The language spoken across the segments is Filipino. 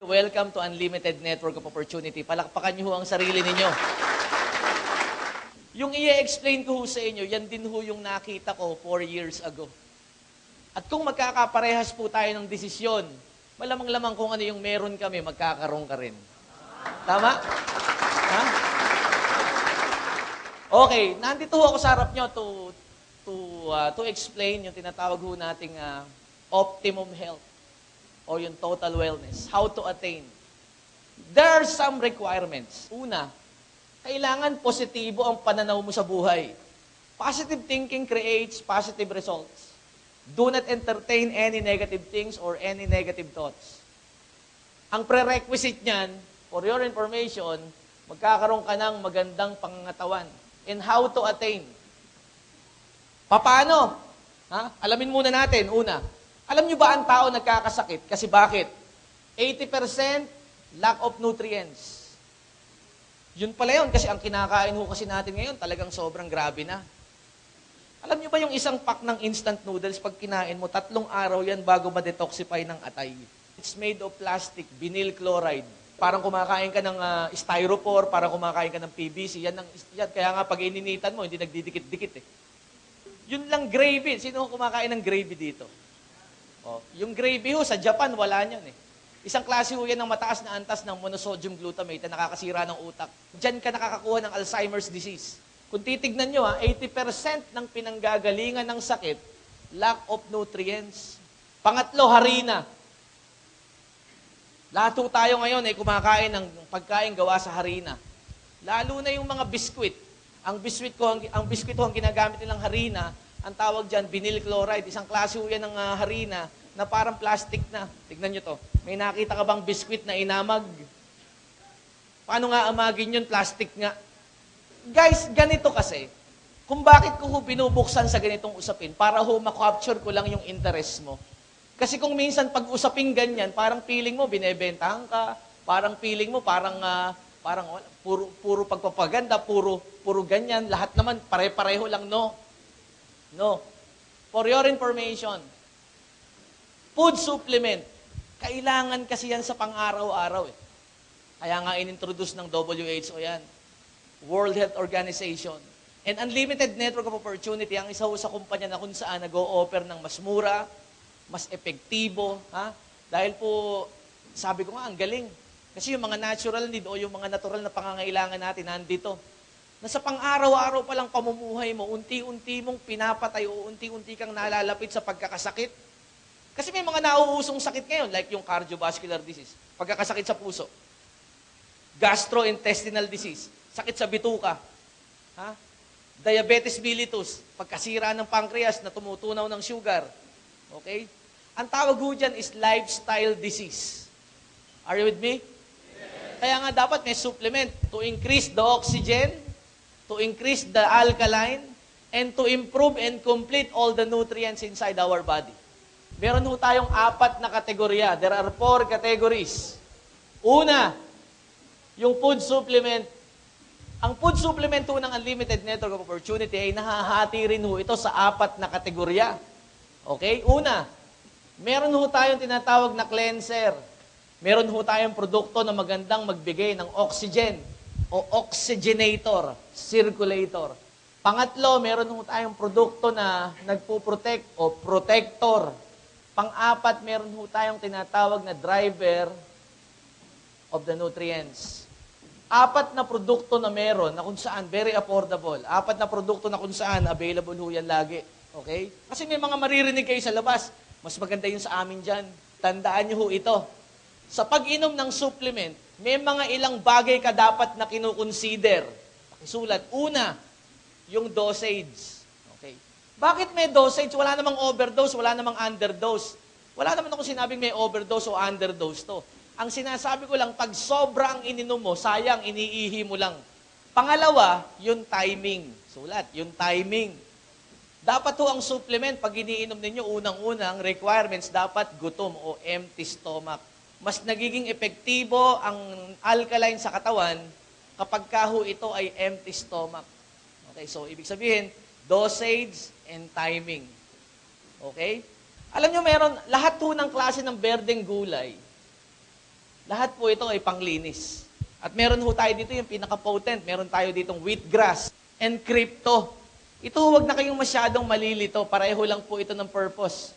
Welcome to Unlimited Network of Opportunity. Palakpakan niyo ho ang sarili ninyo. Yung i-explain ko ho sa inyo, yan din ho yung nakita ko 4 years ago. At kung magkakaparehas po tayo ng desisyon, malamang-lamang kung ano yung meron kami, magkakaroon ka rin. Tama? Ha? Okay, nandito ho ako sa harap nyo to explain yung tinatawag ho nating optimum health o yung total wellness. How to attain. There are some requirements. Una, kailangan positibo ang pananaw mo sa buhay. Positive thinking creates positive results. Do not entertain any negative things or any negative thoughts. Ang prerequisite niyan, for your information, magkakaroon ka ng magandang pangangatawan. And how to attain. Paano? Alamin muna natin. Una, alam nyo ba ang tao nagkakasakit? Kasi bakit? 80% lack of nutrients. Yun pala yun, kasi ang kinakain ho kasi natin ngayon, talagang sobrang grabe na. Alam nyo ba yung isang pack ng instant noodles, pag kinain mo, 3 araw yan bago ma-detoxify ng atay. It's made of plastic, vinyl chloride. Parang kumakain ka ng styrofoam, parang kumakain ka ng PVC. Yan, kaya nga pag ininitan mo, hindi nagdidikit-dikit eh. Yun lang gravy. Sino kumakain ng gravy dito? Oh, yung gravy ho, sa Japan, wala niyan eh. Isang klase ho yan ng mataas na antas ng monosodium glutamate na nakakasira ng utak. Diyan ka nakakakuha ng Alzheimer's disease. Kung titignan nyo 80% ng pinanggagalingan ng sakit, lack of nutrients. Pangatlo, harina. Lahat ho tayo ngayon ay kumakain ng pagkain gawa sa harina. Lalo na yung mga biskwit. Ang biskwit ho ang ginagamit nilang harina, ang tawag dyan, vinyl chloride. Isang klase ho yan ng harina na parang plastic na. Tignan nyo to. May nakita ka bang biskwit na inamag? Paano nga amagin yun? Plastic nga. Guys, ganito kasi. Kung bakit ko ho binubuksan sa ganitong usapin, para ho makapture ko lang yung interest mo. Kasi kung minsan pag usaping ganyan, parang feeling mo, binebentahan ka. Parang feeling mo, parang puro pagpapaganda, puro ganyan. Lahat naman, pare-pareho lang, no? No. For your information, food supplement, kailangan kasi yan sa pang-araw-araw eh. Kaya nga inintroduce ng WHO yan. World Health Organization. And Unlimited Network of Opportunity, ang isa sa kumpanya na kung saan nag-o-offer ng mas mura, mas epektibo, Dahil po, sabi ko nga, ang galing. Kasi yung mga natural need o yung mga natural na pangangailangan natin, nandito. Nasa pang-araw-araw pa lang pamumuhay mo, unti-unti mong pinapatay o unti-unti kang nalalapit sa pagkakasakit. Kasi may mga nauusong sakit ngayon, like yung cardiovascular disease, pagkakasakit sa puso, gastrointestinal disease, sakit sa bituka, diabetes mellitus, pagkasira ng pancreas na tumutunaw ng sugar. Okay? Ang tawag ho dyan is lifestyle disease. Are you with me? Yes. Kaya nga dapat may supplement to increase the oxygen, to increase the alkaline, and to improve and complete all the nutrients inside our body. Meron ho tayong 4 na kategorya. There are 4 categories. Una, yung food supplement. Ang food supplement ho ng Unlimited Network of Opportunity ay nahahati rin ho ito sa 4 na kategorya. Okay? Una, meron ho tayong tinatawag na cleanser. Meron ho tayong produkto na magandang magbigay ng oxygen o oxygenator, circulator. Pangatlo, meron ho tayong produkto na nagpo-protect o protector. Pang-apat, meron ho tayong tinatawag na driver of the nutrients. 4 na produkto na meron na kung saan very affordable. 4 na produkto na kung saan available ho yan lagi. Okay? Kasi may mga maririnig kayo sa labas. Mas maganda yun sa amin dyan. Tandaan nyo ho ito. Sa pag-inom ng supplement, may mga ilang bagay ka dapat na kinukonsider. Pakisulat. Una, yung dosage. Okay. Bakit may dosage? Wala namang overdose, wala namang underdose. Wala naman ako sinabing may overdose o underdose to. Ang sinasabi ko lang, pag sobra ang ininom mo, sayang, iniihi mo lang. Pangalawa, yung timing. Sulat, yung timing. Dapat ho ang supplement, pag iniinom ninyo, unang-unang requirements, dapat gutom o empty stomach. Mas nagiging epektibo ang alkaline sa katawan kapag ho ito ay empty stomach. Okay, so ibig sabihin, dosage and timing. Okay? Alam nyo, lahat ho ng klase ng berdeng gulay, Lahat po ito ay panglinis. At meron ho tayo dito yung pinaka-potent. Meron tayo ditong wheatgrass and crypto. Ito huwag na kayong masyadong malilito. Pareho lang po ito ng purpose.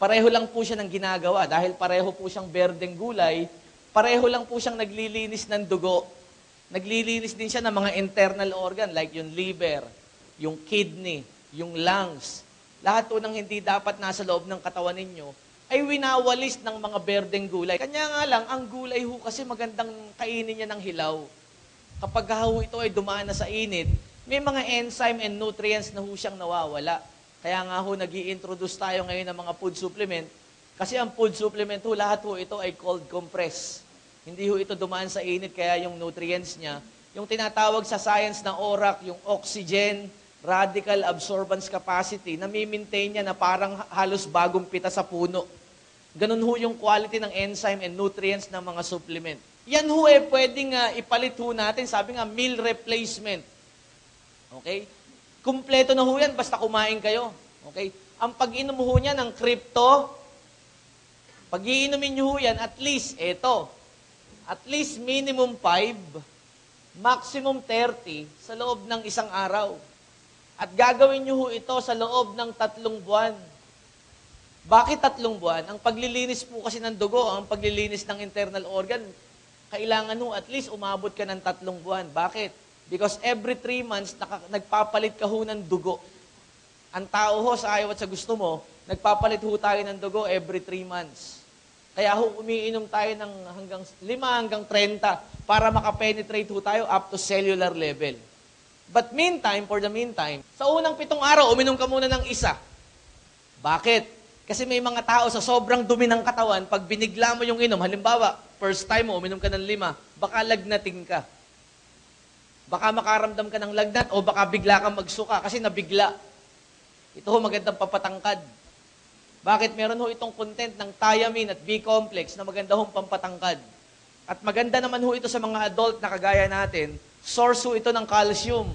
Pareho lang po siya ng ginagawa. Dahil pareho po siyang berdeng gulay, pareho lang po siyang naglilinis ng dugo. Naglilinis din siya ng mga internal organ like yung liver, yung kidney, yung lungs. Lahat po ng hindi dapat nasa loob ng katawan ninyo ay winawalis ng mga berdeng gulay. Kanya nga lang, ang gulay ho kasi magandang kainin niya ng hilaw. Kapag ho ito ay dumaan na sa init, may mga enzyme and nutrients na ho siyang nawawala. Kaya nga ho, nag-i-introduce tayo ngayon ng mga food supplement. Kasi ang food supplement ho, lahat ho ito ay cold compress. Hindi ho ito dumaan sa init, kaya yung nutrients niya, yung tinatawag sa science na ORAC, yung oxygen, radical absorbance capacity, nami-maintain niya na parang halos bagong pita sa puno. Ganun ho yung quality ng enzyme and nutrients ng mga supplement. Yan ho pwedeng ipalit ho natin, sabi nga, meal replacement. Okay? Kumpleto na ho yan, basta kumain kayo. Okay? Ang pag-inom ho niya ng crypto, pag-iinumin nyo ho yan, at least minimum 5, maximum 30 sa loob ng isang araw. At gagawin nyo ho ito sa loob ng 3 buwan. Bakit 3 buwan? Ang paglilinis po kasi ng dugo, ang paglilinis ng internal organ, kailangan ho at least umabot ka ng 3 buwan. Bakit? Because every 3 months, nagpapalit ka ho ng dugo. Ang tao ho, sa ayaw at sa gusto mo, nagpapalit ho tayo ng dugo every 3 months. Kaya ho, umiinom tayo ng hanggang 5 hanggang 30 para makapenetrate ho tayo up to cellular level. But for the meantime, sa unang 7 araw, uminom ka muna ng 1. Bakit? Kasi may mga tao sa sobrang dumi ng katawan, pag binigla mo yung inom, halimbawa, first time mo, uminom ka ng 5, baka lagnating ka. Baka makaramdam ka ng lagnat o baka bigla kang magsuka kasi nabigla. Ito ho magandang papatangkad. Bakit? Meron ho itong content ng thiamine at B-complex na maganda hong pampatangkad. At maganda naman ho ito sa mga adult na kagaya natin, source ho ito ng calcium.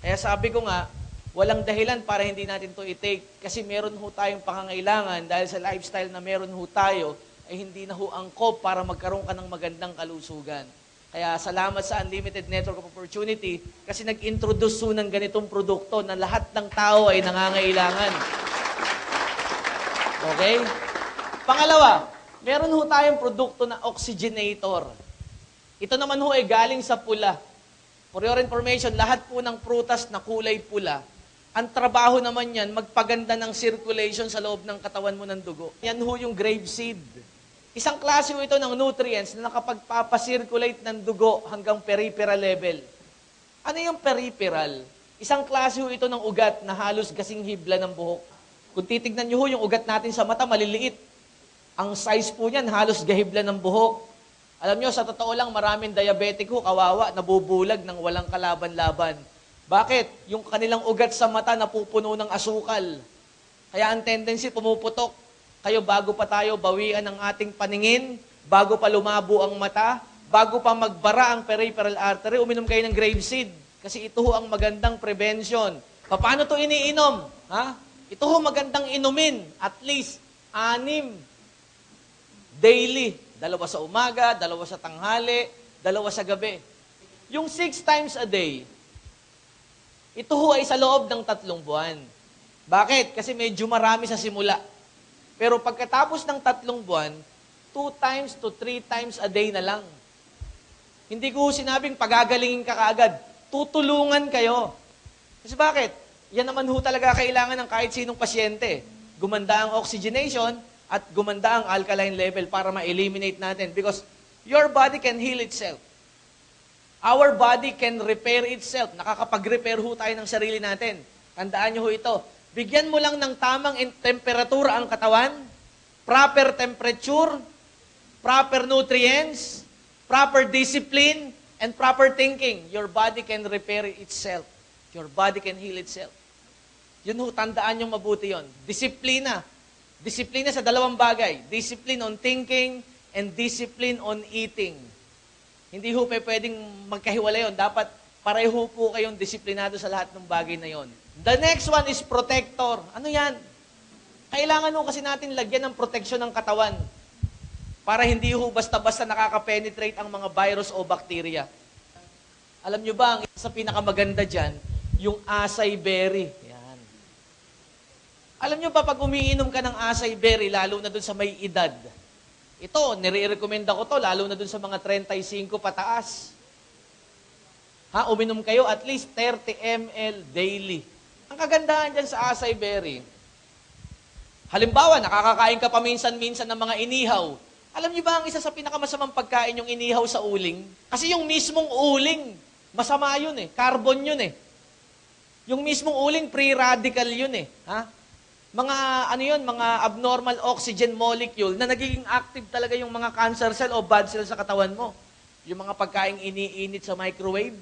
Kaya sabi ko nga, walang dahilan para hindi natin to i-take kasi meron ho tayong pangangailangan dahil sa lifestyle na meron ho tayo ay hindi na ho angkop para magkaroon ka ng magandang kalusugan. Kaya salamat sa Unlimited Network of Opportunity kasi nag-introduce ho ng ganitong produkto na lahat ng tao ay nangangailangan. Okay? Pangalawa, meron ho tayong produkto na oxygenator. Ito naman ho ay galing sa pula. For your information, lahat po ng prutas na kulay pula, ang trabaho naman yan, magpaganda ng circulation sa loob ng katawan mo ng dugo. Yan ho yung grapeseed. Isang klase ho ito ng nutrients na nakapagpapacirculate ng dugo hanggang peripheral level. Ano yung peripheral? Isang klase ho ito ng ugat na halos kasing hibla ng buhok. Kung titignan nyo ho yung ugat natin sa mata, maliliit. Ang size po niyan, halos gahibla ng buhok. Alam nyo, sa totoo lang, maraming diabetic ho, kawawa, nabubulag ng walang kalaban-laban. Bakit? Yung kanilang ugat sa mata napupuno ng asukal. Kaya ang tendency pumuputok. Kayo bago pa tayo bawian ng ating paningin, bago pa lumabo ang mata, bago pa magbara ang peripheral artery, uminom kayo ng grapeseed. Kasi ito ho ang magandang prevention. Paano to iniinom? Ha? Ito ho magandang inumin. At least 6 daily. 2 sa umaga, 2 sa tanghali, 2 sa gabi. Yung 6 times a day, ito ho ay sa loob ng 3 buwan. Bakit? Kasi medyo marami sa simula. Pero pagkatapos ng 3 buwan, 2 times to 3 times a day na lang. Hindi ko sinabing pagagalingin ka kaagad. Tutulungan kayo. Kasi bakit? Yan naman ho talaga kailangan ng kahit sinong pasyente. Gumanda ang oxygenation at gumanda ang alkaline level para ma-eliminate natin. Because your body can heal itself. Our body can repair itself. Nakakapag-repair ho tayo ng sarili natin. Tandaan nyo ho ito. Bigyan mo lang ng tamang temperatura ang katawan, proper temperature, proper nutrients, proper discipline, and proper thinking. Your body can repair itself. Your body can heal itself. Yun ho, tandaan nyo mabuti yon. Disiplina. Disiplina sa 2 bagay. Discipline on thinking and discipline on eating. Hindi ho pwedeng magkahiwalay yun. Dapat pareho po kayong disiplinado sa lahat ng bagay na yon. The next one is protector. Ano yan? Kailangan ho kasi natin lagyan ng proteksyon ng katawan. para hindi ho basta-basta nakaka-penetrate ang mga virus o bacteria. Alam nyo ba, ang isa sa pinakamaganda dyan, yung acai berry. Yan. Alam nyo ba, pag umiinom ka ng acai berry, lalo na dun sa may edad, ito, nire-recommenda ko to, lalo na dun sa mga 35 pataas. Uminom kayo at least 30 ml daily. Ang kagandahan dyan sa acai berry, halimbawa, nakakakain ka paminsan-minsan ng mga inihaw. Alam niyo ba ang isa sa pinakamasamang pagkain yung inihaw sa uling? Kasi yung mismong uling, masama yun eh. Carbon yun eh. Yung mismong uling, free radical yun eh. Mga abnormal oxygen molecule na nagiging active talaga yung mga cancer cell o bad cell sa katawan mo. Yung mga pagkain iniinit sa microwave.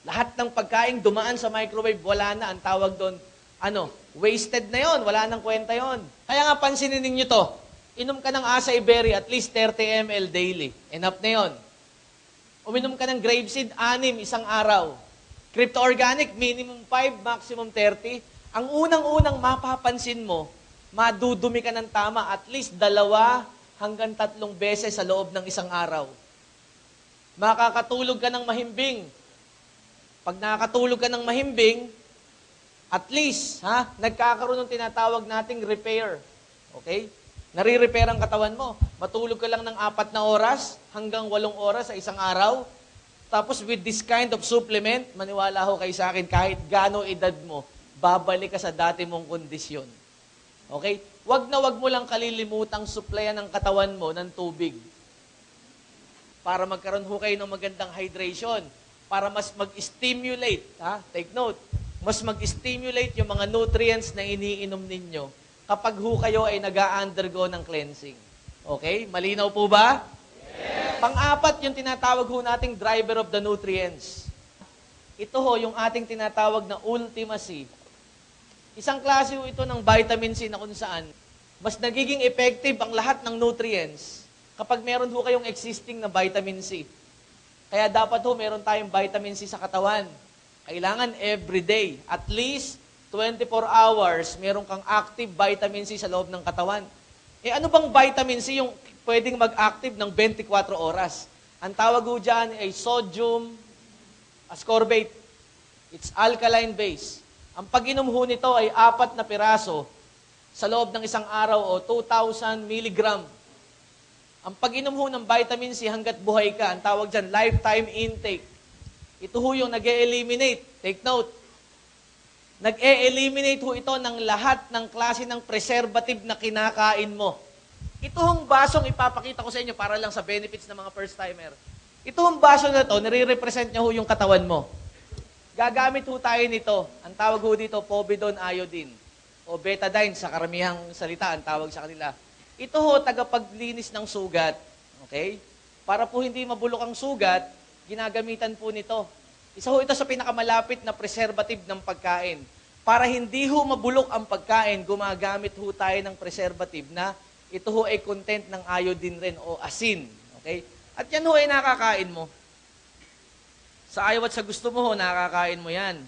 Lahat ng pagkain dumaan sa microwave, wala na. Ang tawag doon, wasted na yon, wala nang kwenta yon. Kaya nga pansinin ninyo to, inom ka ng acai berry at least 30 ml daily. Enough na yon. Uminom ka ng grapeseed, 6 isang araw. Crypto organic, minimum 5, maximum 30. Ang unang-unang mapapansin mo, madudumi ka ng tama at least 2 hanggang 3 beses sa loob ng isang araw. Makakatulog ka ng mahimbing. Pag nakakatulog ka ng mahimbing, at least, nagkakaroon ng tinatawag nating repair. Okay? Nare-repair ang katawan mo. Matulog ka lang ng 4 na oras hanggang 8 oras sa isang araw. Tapos with this kind of supplement, maniwala ho kayo sa akin, kahit gaano edad mo, babalik ka sa dati mong kondisyon. Okay? Wag mo lang kalilimutang supplyan ng katawan mo ng tubig. Para magkaroon ho kayo ng magandang hydration. Para mas mag-stimulate. Take note. Mas mag-stimulate yung mga nutrients na iniinom ninyo kapag ho kayo ay nag-undergo ng cleansing. Okay? Malinaw po ba? Yes. Pang-apat, yung tinatawag ho nating driver of the nutrients. Ito ho, yung ating tinatawag na Ultima C. Isang klase ho ito ng vitamin C na kung saan mas nagiging effective ang lahat ng nutrients kapag meron ho kayong existing na vitamin C. Kaya dapat ho, meron tayong vitamin C sa katawan. Kailangan everyday, at least 24 hours, meron kang active vitamin C sa loob ng katawan. Ano bang vitamin C yung pwedeng mag-active ng 24 oras? Ang tawag ho dyan ay sodium ascorbate. It's alkaline base. Ang pag-inom ho nito ay 4 na piraso sa loob ng isang araw o 2,000 milligram. Ang pag-inom ho ng vitamin C hanggat buhay ka, ang tawag dyan, lifetime intake. Ito ho yung nag-e-eliminate. Take note. Nag-e-eliminate ho ito ng lahat ng klase ng preservative na kinakain mo. Ito hong basong ipapakita ko sa inyo para lang sa benefits ng mga first-timer. Ito hong baso na to, nire-represent niya ho yung katawan mo. Gagamit ho tayo nito. Ang tawag ho dito, povidone iodine. O betadine sa karamihang salita, ang tawag sa kanila. Ito ho, tagapaglinis ng sugat. Okay? Para po hindi mabulok ang sugat, ginagamitan po nito. Isa ho ito sa pinakamalapit na preservative ng pagkain. Para hindi ho mabulok ang pagkain, gumagamit ho tayo ng preservative na ito ho ay content ng iodine rin o asin. Okay? At yan ho ay nakakain mo. Sa ayaw at sa gusto mo ho, nakakain mo yan.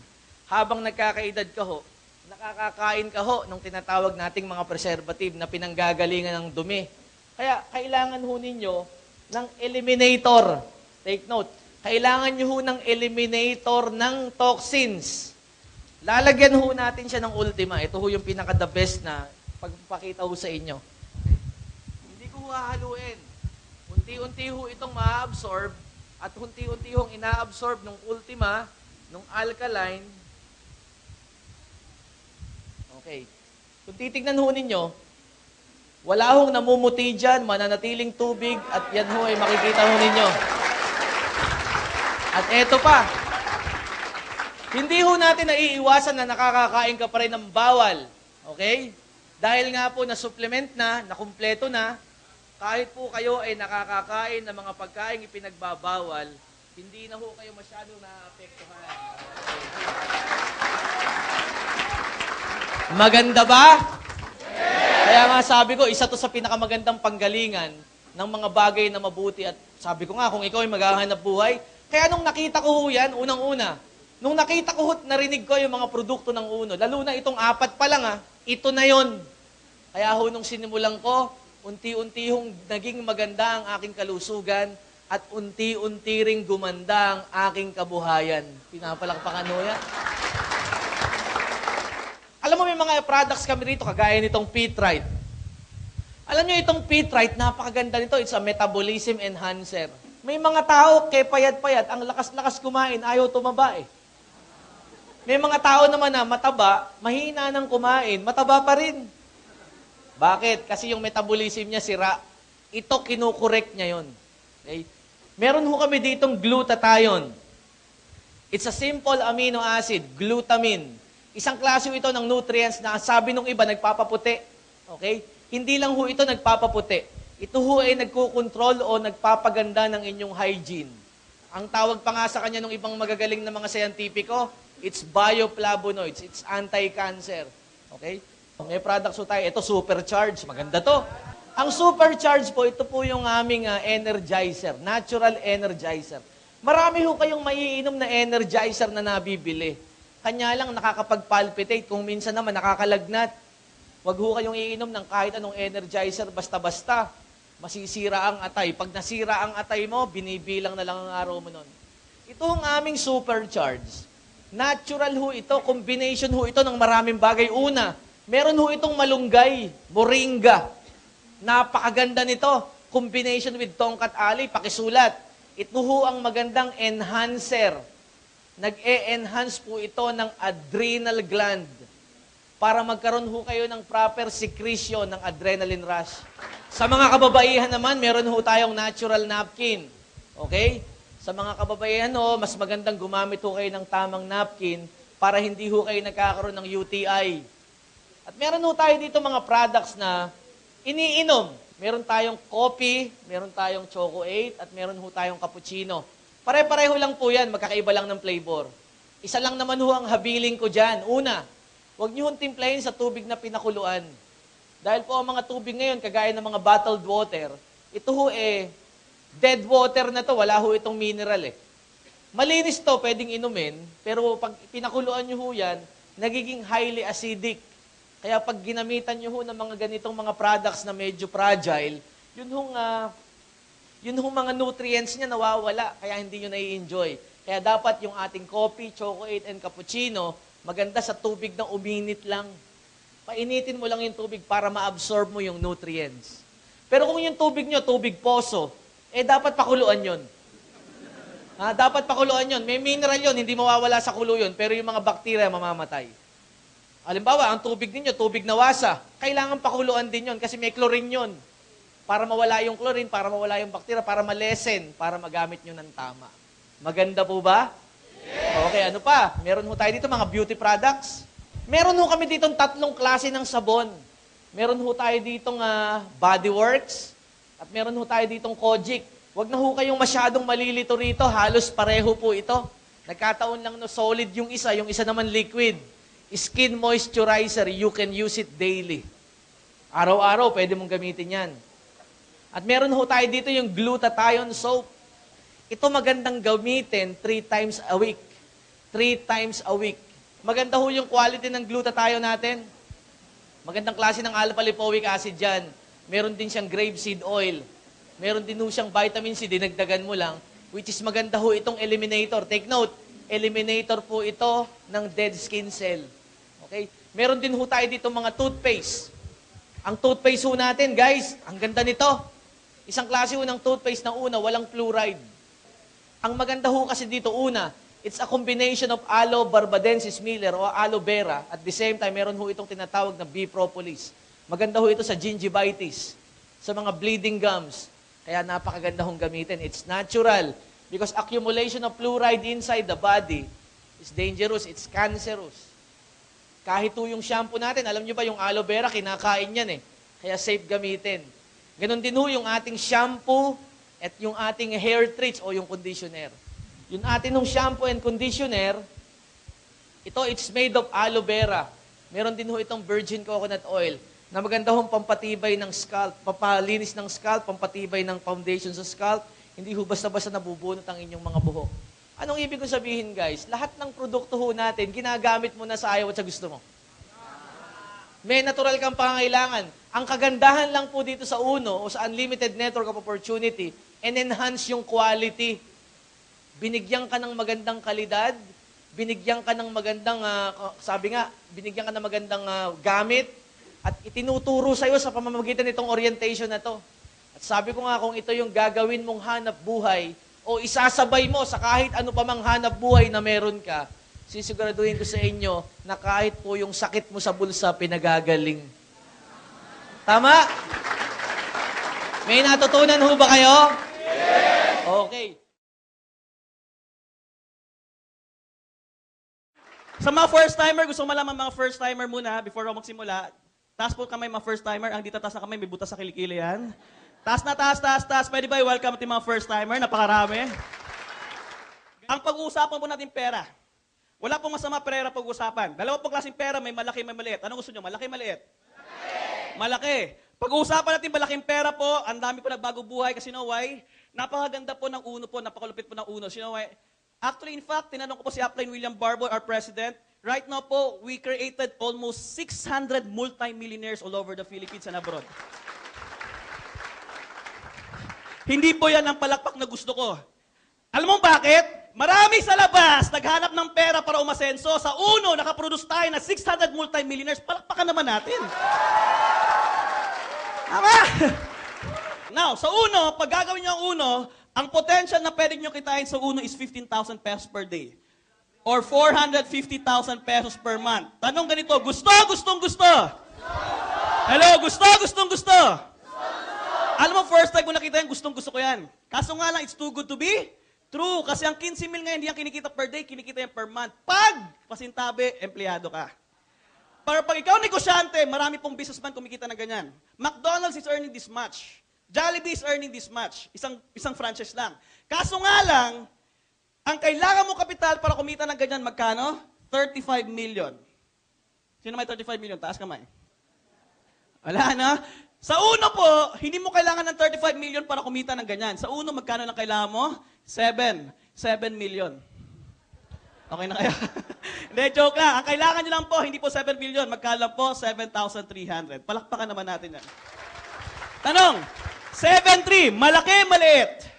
Habang nagkakaedad ka ho, nakakakain ka ho ng tinatawag nating mga preservative na pinanggagalingan ng dumi. Kaya kailangan ho ninyo ng eliminator. Take note. Kailangan nyo ho ng eliminator ng toxins. Lalagyan ho natin siya ng Ultima. Ito ho yung pinaka-the best na pagpapakita ho sa inyo. Hindi ko ho hahaluin. Unti-unti ho itong ma-absorb at unti-unti hong ina-absorb ng Ultima, ng alkaline. Okay. Kung titignan ho ninyo, wala hong namumuti dyan, mananatiling tubig, at yan ho ay makikita ho ninyo. At eto pa, hindi ho natin naiiwasan na nakakakain ka pa rin ng bawal. Okay? Dahil nga po na-supplement na, nakumpleto na, kahit po kayo ay nakakakain ng mga pagkain ipinagbabawal, hindi na ho kayo masyadong naapektuhan. Maganda ba? Kaya nga sabi ko, isa to sa pinakamagandang panggalingan ng mga bagay na mabuti. At sabi ko nga, kung ikaw ay maghahanap buhay, kaya nung nakita ko ho yan, unang-una, nung nakita ko ho, narinig ko yung mga produkto ng Uno, lalo na itong 4 pa lang ito na yon. Kaya ho, nung sinimulan ko, unti-unti hong naging maganda ang aking kalusugan at unti-unti ring gumanda ang aking kabuhayan. Pinapalakpakan ho yan. Alam mo, may mga products kami rito, kagaya nitong Pitrite. Alam niyo, itong Pitrite, napakaganda nito. It's a metabolism enhancer. May mga tao, kay payat-payat, ang lakas-lakas kumain, ayaw tumaba eh. May mga tao naman na mataba, mahina nang kumain, mataba pa rin. Bakit? Kasi yung metabolism niya sira. Ito, kinukorek niya yon. Okay? Meron ho kami ditong glutathione. It's a simple amino acid, glutamine. Isang klase ito ng nutrients na sabi nung iba, nagpapaputi. Okay? Hindi lang ho ito nagpapaputi. Ito ho ay nagkukontrol o nagpapaganda ng inyong hygiene. Ang tawag pa nga sa kanya ng ibang magagaling na mga scientifico, it's bioflavonoids. It's anti-cancer. Okay? May products ho tayo. Ito, supercharge. Maganda to. Ang supercharge po, ito po yung aming energizer. Natural energizer. Marami ho kayong maiinom na energizer na nabibili. Kanya lang nakakapag-palpitate, kung minsan naman nakakalagnat. Huwag ho kayong iinom ng kahit anong energizer, basta-basta. Masisira ang atay. Pag nasira ang atay mo, binibilang na lang ang araw mo nun. Ito ang aming supercharge. Natural ho ito, combination ho ito ng maraming bagay. Una, meron ho itong malunggay, moringa. Napakaganda nito. Combination with tongkat ali, pakisulat. Ito ho ang magandang enhancer. Nag-e-enhance po ito ng adrenal gland para magkaroon ho kayo ng proper secretion ng adrenaline rush. Sa mga kababaihan naman, meron ho tayong natural napkin. Okay? Sa mga kababaihan ho, mas magandang gumamit ho kayo ng tamang napkin para hindi ho kayo nagkakaroon ng UTI. At meron ho tayo dito mga products na iniinom. Meron tayong coffee, meron tayong Choco 8, at meron ho tayong cappuccino. Pare-pareho lang po yan, magkakaiba lang ng flavor. Isa lang naman ho ang habiling ko dyan. Una, huwag niyo hong timplahin sa tubig na pinakuluan. Dahil po ang mga tubig ngayon, kagaya ng mga bottled water, ito ho dead water na to, wala ho itong mineral Malinis to, pwedeng inumin, pero pag pinakuluan niyo ho yan, nagiging highly acidic. Kaya pag ginamitan niyo ho ng mga ganitong mga products na medyo fragile, yun hong mga nutrients niya nawawala, kaya hindi nyo nai-enjoy. Kaya dapat yung ating coffee, Choco 8, and cappuccino, maganda sa tubig na uminit lang. Painitin mo lang yung tubig para ma-absorb mo yung nutrients. Pero kung yung tubig nyo, tubig poso, dapat pakuluan yun. Dapat pakuluan yun. May mineral yun, hindi mawawala sa kulo yun, pero yung mga bakterya mamamatay. Halimbawa, ang tubig ninyo, tubig na wasa, kailangan pakuluan din yun kasi may chlorine yun. Para mawala yung chlorine, para mawala yung bakterya, para malesen, para magamit nyo ng tama. Maganda po ba? Yes! Okay, ano pa? Meron ho tayo dito mga beauty products. Meron ho kami ditong 3 klase ng sabon. Meron ho tayo ditong Body Works, at meron ho tayo ditong Kojic. Huwag na ho kayong masyadong malilito rito, halos pareho po ito. Nagkataon lang no solid yung isa naman liquid. Skin moisturizer, you can use it daily. Araw-araw, pwede mong gamitin yan. At meron ho tayo dito yung glutathione soap. Ito magandang gamitin 3 times a week. 3 times a week. Maganda ho yung quality ng glutathione natin. Magandang klase ng alpha-lipoic acid dyan. Meron din siyang grapeseed oil. Meron din ho siyang vitamin C, dinagdagan mo lang, which is maganda ho itong eliminator. Take note, eliminator po ito ng dead skin cell. Okay? Meron din ho tayo dito mga toothpaste. Ang toothpaste ho natin, guys, ang ganda nito. Isang klase ho ng toothpaste na una, walang fluoride. Ang maganda ho kasi dito, una, it's a combination of aloe barbadensis miller o aloe vera. At the same time, meron ho itong tinatawag na bee propolis. Maganda ho ito sa gingivitis, sa mga bleeding gums. Kaya napakaganda hong gamitin. It's natural because accumulation of fluoride inside the body is dangerous. It's cancerous. Kahit ho yung shampoo natin, alam nyo ba yung aloe vera, kinakain yan Kaya safe gamitin. Ganon din ho yung ating shampoo at yung ating hair treats o yung conditioner. Yung ating nung shampoo and conditioner, it's made of aloe vera. Meron din ho itong virgin coconut oil na maganda hong pampatibay ng scalp, papalinis ng scalp, pampatibay ng foundation sa scalp. Hindi ho basta-basta nabubunot ang inyong mga buhok. Anong ibig kong sabihin, guys? Lahat ng produkto ho natin, ginagamit mo na sa ayaw at sa gusto mo. May natural kang pangangailangan. Ang kagandahan lang po dito sa Uno o sa Unlimited Network of Opportunity, enhance yung quality. Binigyan ka ng magandang kalidad, binigyan ka ng magandang, binigyan ka ng magandang gamit, at itinuturo sa'yo sa pamamagitan nitong orientation na to. At sabi ko nga, kung ito yung gagawin mong hanap buhay, o isasabay mo sa kahit ano pa mang hanap buhay na meron ka, sisiguraduhin ko sa inyo na kahit po yung sakit mo sa bulsa, pinagagaling. Tama? May natutunan ho ba kayo? Yes! Okay. Sa mga first-timer, gusto ko malaman mga first-timer muna before ako magsimula. Taas po kamay mga first-timer. Ang dito taas na kamay, may butas sa kilikili yan. Taas na, taas, taas, taas. Pwede ba i-welcome natin mga first-timer? Napakarami. Ang pag-uusapan po natin pera. Wala pong masama pera pag-uusapan. Dalawa pong klaseng pera, may malaki, may maliit. Anong gusto nyo? Malaki, maliit? Malaki. Pag-uusapan natin malaking pera po, ang dami po nagbago buhay kasi you know why? Napakaganda po ng Uno po, napakalupit po ng Uno. You know why? Actually, in fact, tinanong ko po si Upline William Barbo, our president. Right now po, we created almost 600 multi-millionaires all over the Philippines and abroad. Hindi po yan ang palakpak na gusto ko. Alam mo bakit? Marami sa labas naghanap ng pera para umasenso. Sa Uno, nakaproduce tayo na 600 multi-millionaires. Palakpakan naman natin. Tama? Now, sa Uno, pag gagawin nyo ang Uno, ang potential na pwede nyo kitain sa Uno is 15,000 pesos per day. Or 450,000 pesos per month. Tanong ganito, gusto? Hello, gusto? Alam mo, first time ko nakita yan, gustong gusto ko yan. Kaso nga lang, it's too good to be true. Kasi ang 15 mil ngayon, hindi yan kinikita per day, kinikita yan per month. Pag pasintabi, empleyado ka. Para pag ikaw negosyante, marami pong businessman kumikita ng ganyan. McDonald's is earning this much. Jollibee is earning this much. Isang franchise lang. Kaso nga lang, ang kailangan mo kapital para kumita ng ganyan, magkano? 35 million. Sino may 35 million? Taas kamay. Wala, no? Sa Uno po, hindi mo kailangan ng 35 million para kumita ng ganyan. Sa Uno, magkano lang kailangan mo? 7 million. Okay na kayo? Hindi, joke lang. Ang kailangan nyo lang po, hindi po 7 million. Magkano lang po? 7,300. Palakpakan naman natin yan. Tanong, 7,300, malaki, maliit?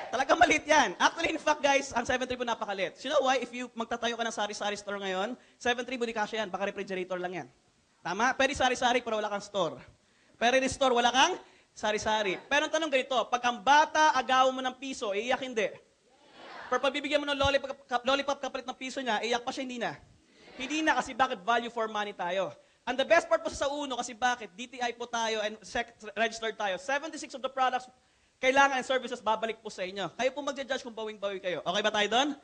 Talagang maliit yan. Actually, in fact, guys, ang 7,300 po napakaliit. You know why? If you magtatayo ka ng sari-sari store ngayon, 7,300 hindi kasya yan. Baka refrigerator lang yan. Tama? Pwede sari-sari pero wala kang store. Pero in store, wala kang sari-sari. Pero ang tanong ganito, pag ang bata agaw mo ng piso, iiyak hindi. Pero pag bibigyan mo ng lollipop kapalit ng piso niya, iiyak pa siya, hindi na. Hindi na kasi bakit value for money tayo. And the best part po sa Uno kasi bakit DTI po tayo and registered tayo. 76 of the products kailangan and services babalik po sa inyo. Kayo po magja-judge kung bawing-bawi kayo. Okay ba tayo doon?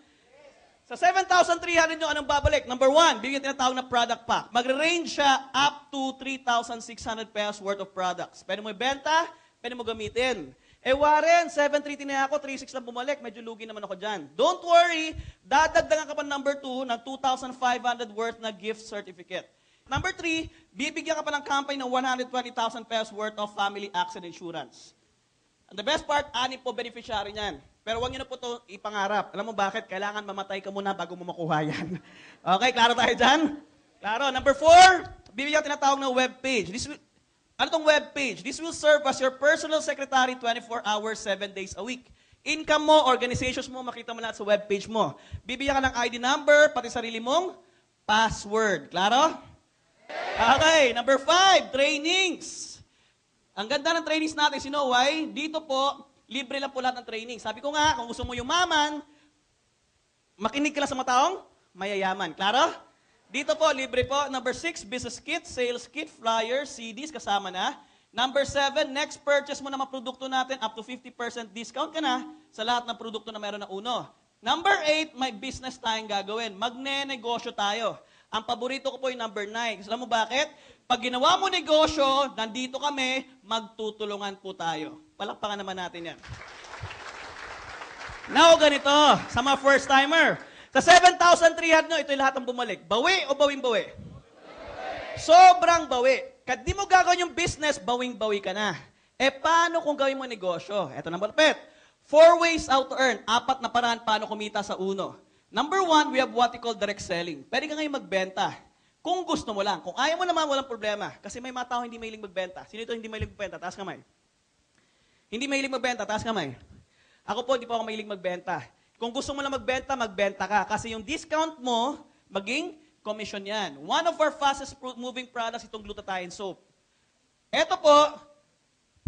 Sa 7,300 nyo, anong babalik? Number 1, bigyan tinatawag na product pack. Magre-range siya up to 3,600 pesos worth of products. Pwede mo ibenta, pwede mo gamitin. Warren, 7,300 tinaya ako, 3,600 lang bumalik. Medyo lugi naman ako dyan. Don't worry, dadagdagan ka pa number 2 ng 2,500 worth na gift certificate. Number 3, bibigyan ka pa ng company ng 120,000 pesos worth of family accident insurance. And the best part, 6 po beneficiary niyan. Pero huwag niyo na po ito ipangarap. Alam mo bakit? Kailangan mamatay ka muna bago mo makuha yan. Okay, klaro tayo dyan? Klaro. Number 4, bibigyan tinatawag na web page. Ano itong web page? This will serve as your personal secretary 24 hours, 7 days a week. Income mo, organizations mo, makita mo lahat sa web page mo. Bibigyan ka ng ID number, pati sarili mong password. Klaro? Okay, number 5, trainings. Ang ganda ng trainings natin, you know why? Dito po, libre lang po lahat ng training. Sabi ko nga, kung gusto mo yumaman, makinig ka lang sa mga taong mayayaman. Klaro? Dito po, libre po. Number 6, business kit, sales kit, flyers, CDs, kasama na. Number 7, next purchase mo na mga produkto natin, up to 50% discount ka na sa lahat ng produkto na meron na Uno. Number 8, may business tayong gagawin. Magne-negosyo tayo. Ang paborito ko po yung number 9. Alam mo bakit? Pag ginawa mo negosyo, nandito kami, magtutulungan po tayo. Palakpakan naman natin yan. Now, ganito, sa mga first-timer. Sa 7,300 nyo, ito yung lahat ng bumalik. Bawi o bawing-bawi? Sobrang bawi. Kad di mo gagawin yung business, bawing-bawi ka na. Paano kung gawin mo negosyo? Ito na malapit. 4 ways how to earn. 4 na paraan paano kumita sa Uno. Number 1, we have what we call direct selling. Pwede ka ngayon magbenta. Kung gusto mo lang. Kung ayaw mo naman, walang problema. Kasi may mga tao hindi mahilig magbenta. Sino ito hindi mahilig magbenta? Taas kamay. Hindi mahilig magbenta, taas kamay. Ako po, hindi po ako mahilig magbenta. Kung gusto mo lang magbenta, magbenta ka. Kasi yung discount mo, maging commission yan. One of our fastest moving products, itong glutathione soap. Ito po,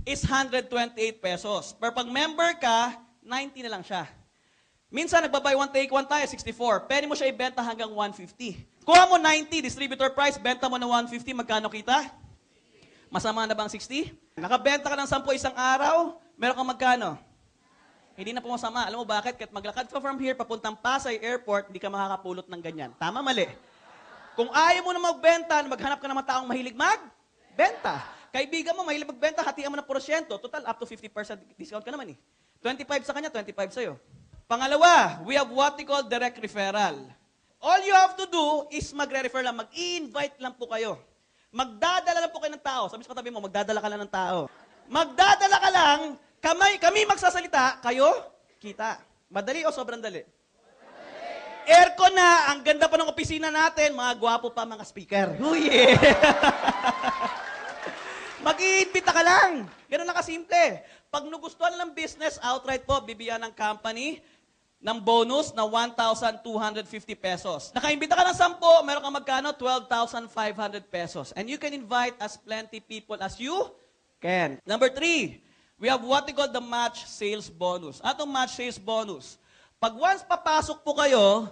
is 128 pesos. Per pag member ka, 90 na lang siya. Minsan, nagbabay one take one tayo, 64. Pwede mo siya ibenta hanggang 150. Kuha mo 90, distributor price, benta mo na 150, magkano kita? Masama na bang 60? Nakabenta ka ng 10 isang araw, meron kang magkano? Hindi na po masama. Alam mo bakit? Kahit maglakad ka from here, papuntang Pasay Airport, hindi ka makakapulot ng ganyan. Tama, mali? Kung ayaw mo na magbenta, maghanap ka ng mga taong mahilig magbenta. Kaibigan mo, mahilig magbenta, hatian mo ng porsyento. Total, up to 50% discount ka naman eh. 25 sa kanya, 25 sa'yo. Pangalawa, we have what we call direct referral. All you have to do is magre-refer lang, mag-i-invite lang po kayo. Magdadala lang po kayo ng tao. Sabi sa katabi mo, magdadala ka lang ng tao. Magdadala ka lang, kami magsasalita, kayo, kita. Madali o sobrang dali? Aircon na, ang ganda pa ng opisina natin, mga gwapo pa mga speaker. Uy, mag-iimbita ka lang. Ganun lang kasimple. Pag nagustuhan ng business, outright po, bibigyan ng company ng bonus na 1,250 pesos. Nakaimbita ka ng 10, meron kang magkano? 12,500 pesos. And you can invite as plenty people as you can. Number 3, we have what we call the match sales bonus. Atong match sales bonus. Pag once papasok po kayo,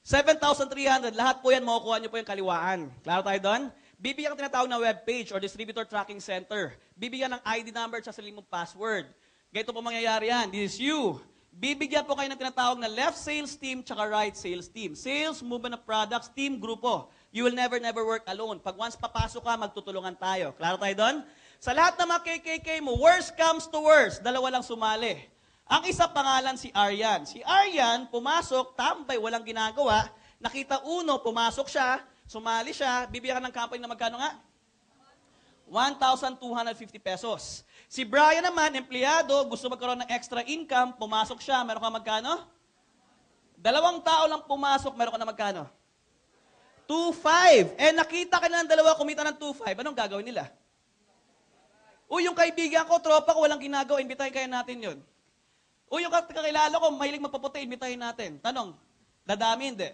7,300, lahat po yan, makukuha nyo po yung kaliwaan. Klaro tayo doon? Bibigyan ka tinatawag na webpage or distributor tracking center. Bibigyan ng ID number at sarili mong password. Ganito po mangyayari yan. This is you. Bibigyan po kayo ng tinatawag na left sales team tsaka right sales team. Sales, movement of products, team, grupo. You will never work alone. Pag once papasok ka, magtutulungan tayo. Klaro tayo doon? Sa lahat ng mga KKK mo, worst comes to worst, dalawa lang sumali. Ang isa pangalan si Aryan. Si Aryan, pumasok, tambay, walang ginagawa. Nakita uno, pumasok siya, sumali siya, bibigyan ka ng company na magkano nga? 1,250 pesos. Si Brian naman, empleyado, gusto magkaroon ng extra income, pumasok siya, meron ka magkano? 2 tao lang pumasok, meron ka na magkano? 2,500. Nakita ka na ng dalawa kumita ng 2,500, anong gagawin nila? Yung kaibigan ko, tropa ko, walang ginagawa, imbitahin kaya natin yun. Yung kakilala ko, mahilig magpaputi, imbitahin natin. Tanong, dadami hindi?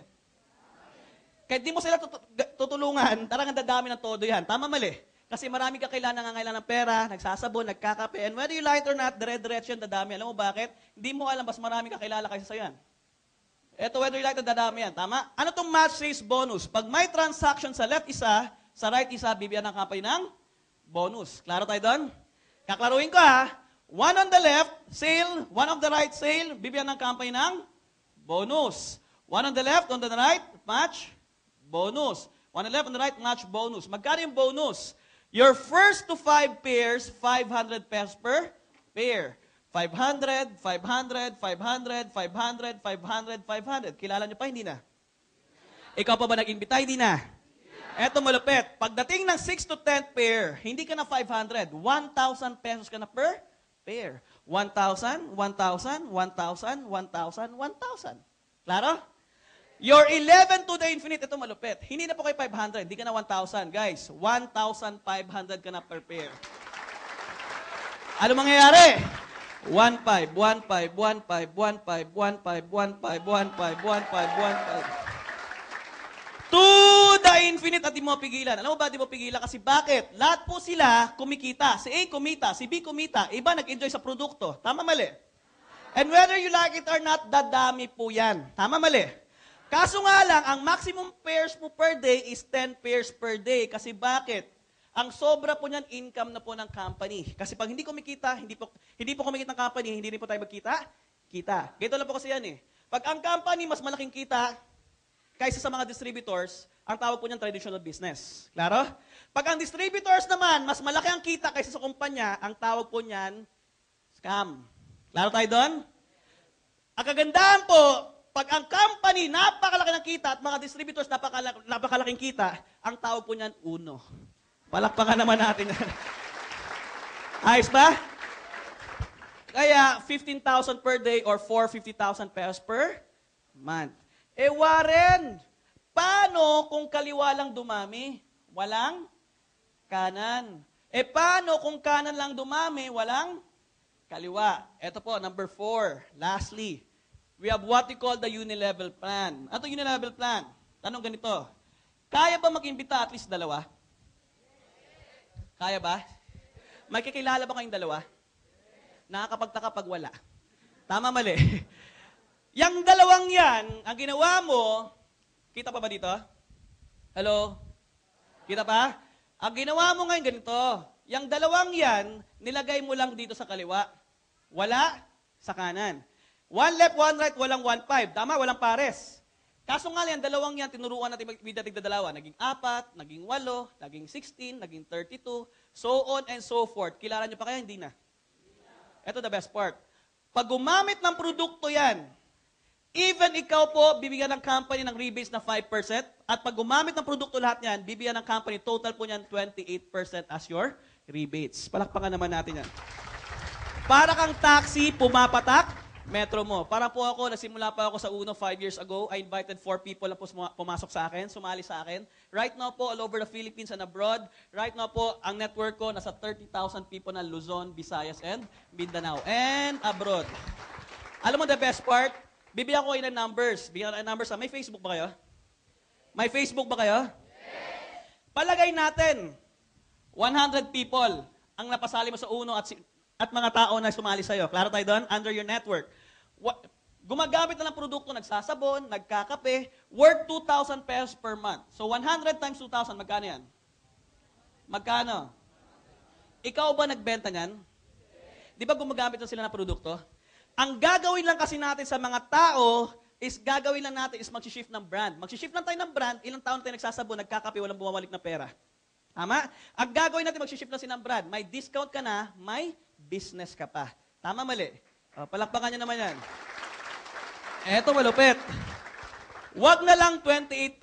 Kahit di mo sila tutulungan, tarang dadami ng todo yan. Tama, mali? Kasi marami kakilala nangangailangan ng pera, nagsasabon, nagkakape, and whether you like it or not, dire-diretso yan, dadami. Alam mo bakit? Hindi mo alam, mas marami kakilala kaysa sa'yo yan. Ito, whether you like it, dadami yan. Tama? Ano itong match sales bonus? Pag may transaction sa left isa, sa right isa, bibigyan ng company ng bonus. Klaro tayo doon? Kaklaruin ko ha. One on the left, sale. One on the right, sale. Bibigyan ng company ng bonus. One on the left, on the right, match, bonus. One on the left, on the right, match, bonus. Magkano yung bonus? Your first to 5 pairs, 500 pesos per pair. 500, 500, 500, 500, 500, 500. Kilala nyo pa? Hindi na. Ikaw pa ba nag-imbita? Hindi na. Eto malupit. Pagdating ng 6 to 10 pair, hindi ka na 500. 1,000 pesos ka na per pair. 1,000, 1,000, 1,000, 1,000, 1,000. Klaro? Your 11 to the infinite, ito malupit. Hindi na po kayo 500, hindi ka na 1,000. Guys, 1,500 ka na per pair. Ano mangyayari? 1,500, 1,500, 1,500, 1,500, 1,500, 1,500, 1,500, 1,500. To the infinite at di mo pigilan. Alam mo ba di mo pigilan? Kasi bakit? Lahat po sila kumikita. Si A kumita, si B kumita. Iba nag-enjoy sa produkto. Tama, mali? And whether you like it or not, dadami po yan. Tama, mali? Kaso nga lang, ang maximum pairs po per day is 10 pairs per day. Kasi bakit? Ang sobra po niyan, income na po ng company. Kasi pag hindi kumikita, hindi po kumikita ng company, hindi rin po tayo magkita, kita. Ganito lang po kasi yan eh. Pag ang company mas malaking kita, kaysa sa mga distributors, ang tawag po niyan traditional business. Klaro? Pag ang distributors naman, mas malaki ang kita kaysa sa kumpanya, ang tawag po niyan, scam. Klaro tayo doon? Ang kagandahan po, pag ang company napakalaki ng kita at mga distributors napakalaking kita, ang tawag po niyan, uno. Palakpakan naman natin yan. Ayos ba? Kaya, 15,000 per day or 450,000 pesos per month. Warren, paano paano kung kaliwa lang dumami? Walang kanan. Paano kung kanan lang dumami? Walang kaliwa. Ito po, number 4. Lastly, we have what we call the unilevel plan. Ano yung unilevel plan? Tanong ganito, kaya ba mag-imbita at least dalawa? Kaya ba? May kikilala ba kayong dalawa? Nakakapagtaka pag wala. Tama, mali. Yang dalawang yan, ang ginawa mo, kita pa ba dito? Hello? Kita pa? Ang ginawa mo ngayon ganito, yung dalawang yan, nilagay mo lang dito sa kaliwa. Wala sa kanan. One left, one right, walang 1-5. Tama, walang pares. Kaso nga yan, dalawang yan, tinuruan natin magbidatig na dalawa. Naging 4, naging 8, naging 16, naging 32, so on and so forth. Kilala nyo pa kaya? Hindi na. Ito the best part. Pag gumamit ng produkto yan, even ikaw po, bibigyan ng company ng rebates na 5%, at pag gumamit ng produkto lahat yan, bibigyan ng company, total po niyan 28% as your rebates. Palakpakan naman natin yan. Para kang taxi, pumapatak, metro mo. Para po ako, nasimula pa ako sa Uno 5 years ago. I invited 4 people na po pumasok sa akin, sumali sa akin. Right now po, all over the Philippines and abroad. Right now po, ang network ko, nasa 30,000 people na Luzon, Visayas, and Mindanao. And abroad. Alam mo the best part? Bibigyan ko kayo ng numbers. Bibigyan ko ng numbers. May Facebook ba kayo? May Facebook ba kayo? Yes. Palagay natin, 100 people ang napasali mo sa Uno at mga tao na sumali sa'yo. Klaro tayo doon? Under your network. Gumagamit na ng produkto, nagsasabon, nagkakape, worth 2,000 pesos per month. So 100 times 2,000, magkano yan? Magkano? Ikaw ba nagbenta niyan? Di ba gumagamit na sila ng produkto? Ang gagawin lang kasi natin sa mga tao is gagawin lang natin is mag-shift ng brand. Mag-shift lang tayo ng brand, ilang taon tayo nagsasabon, nagkakape, walang bumawalik na pera. Tama? Ang gagawin natin, mag-shift lang ng brand. May discount ka na, may business ka pa. Tama, mali? O, palakpakan nyo naman yan. Eto, malupit. Huwag na lang 28%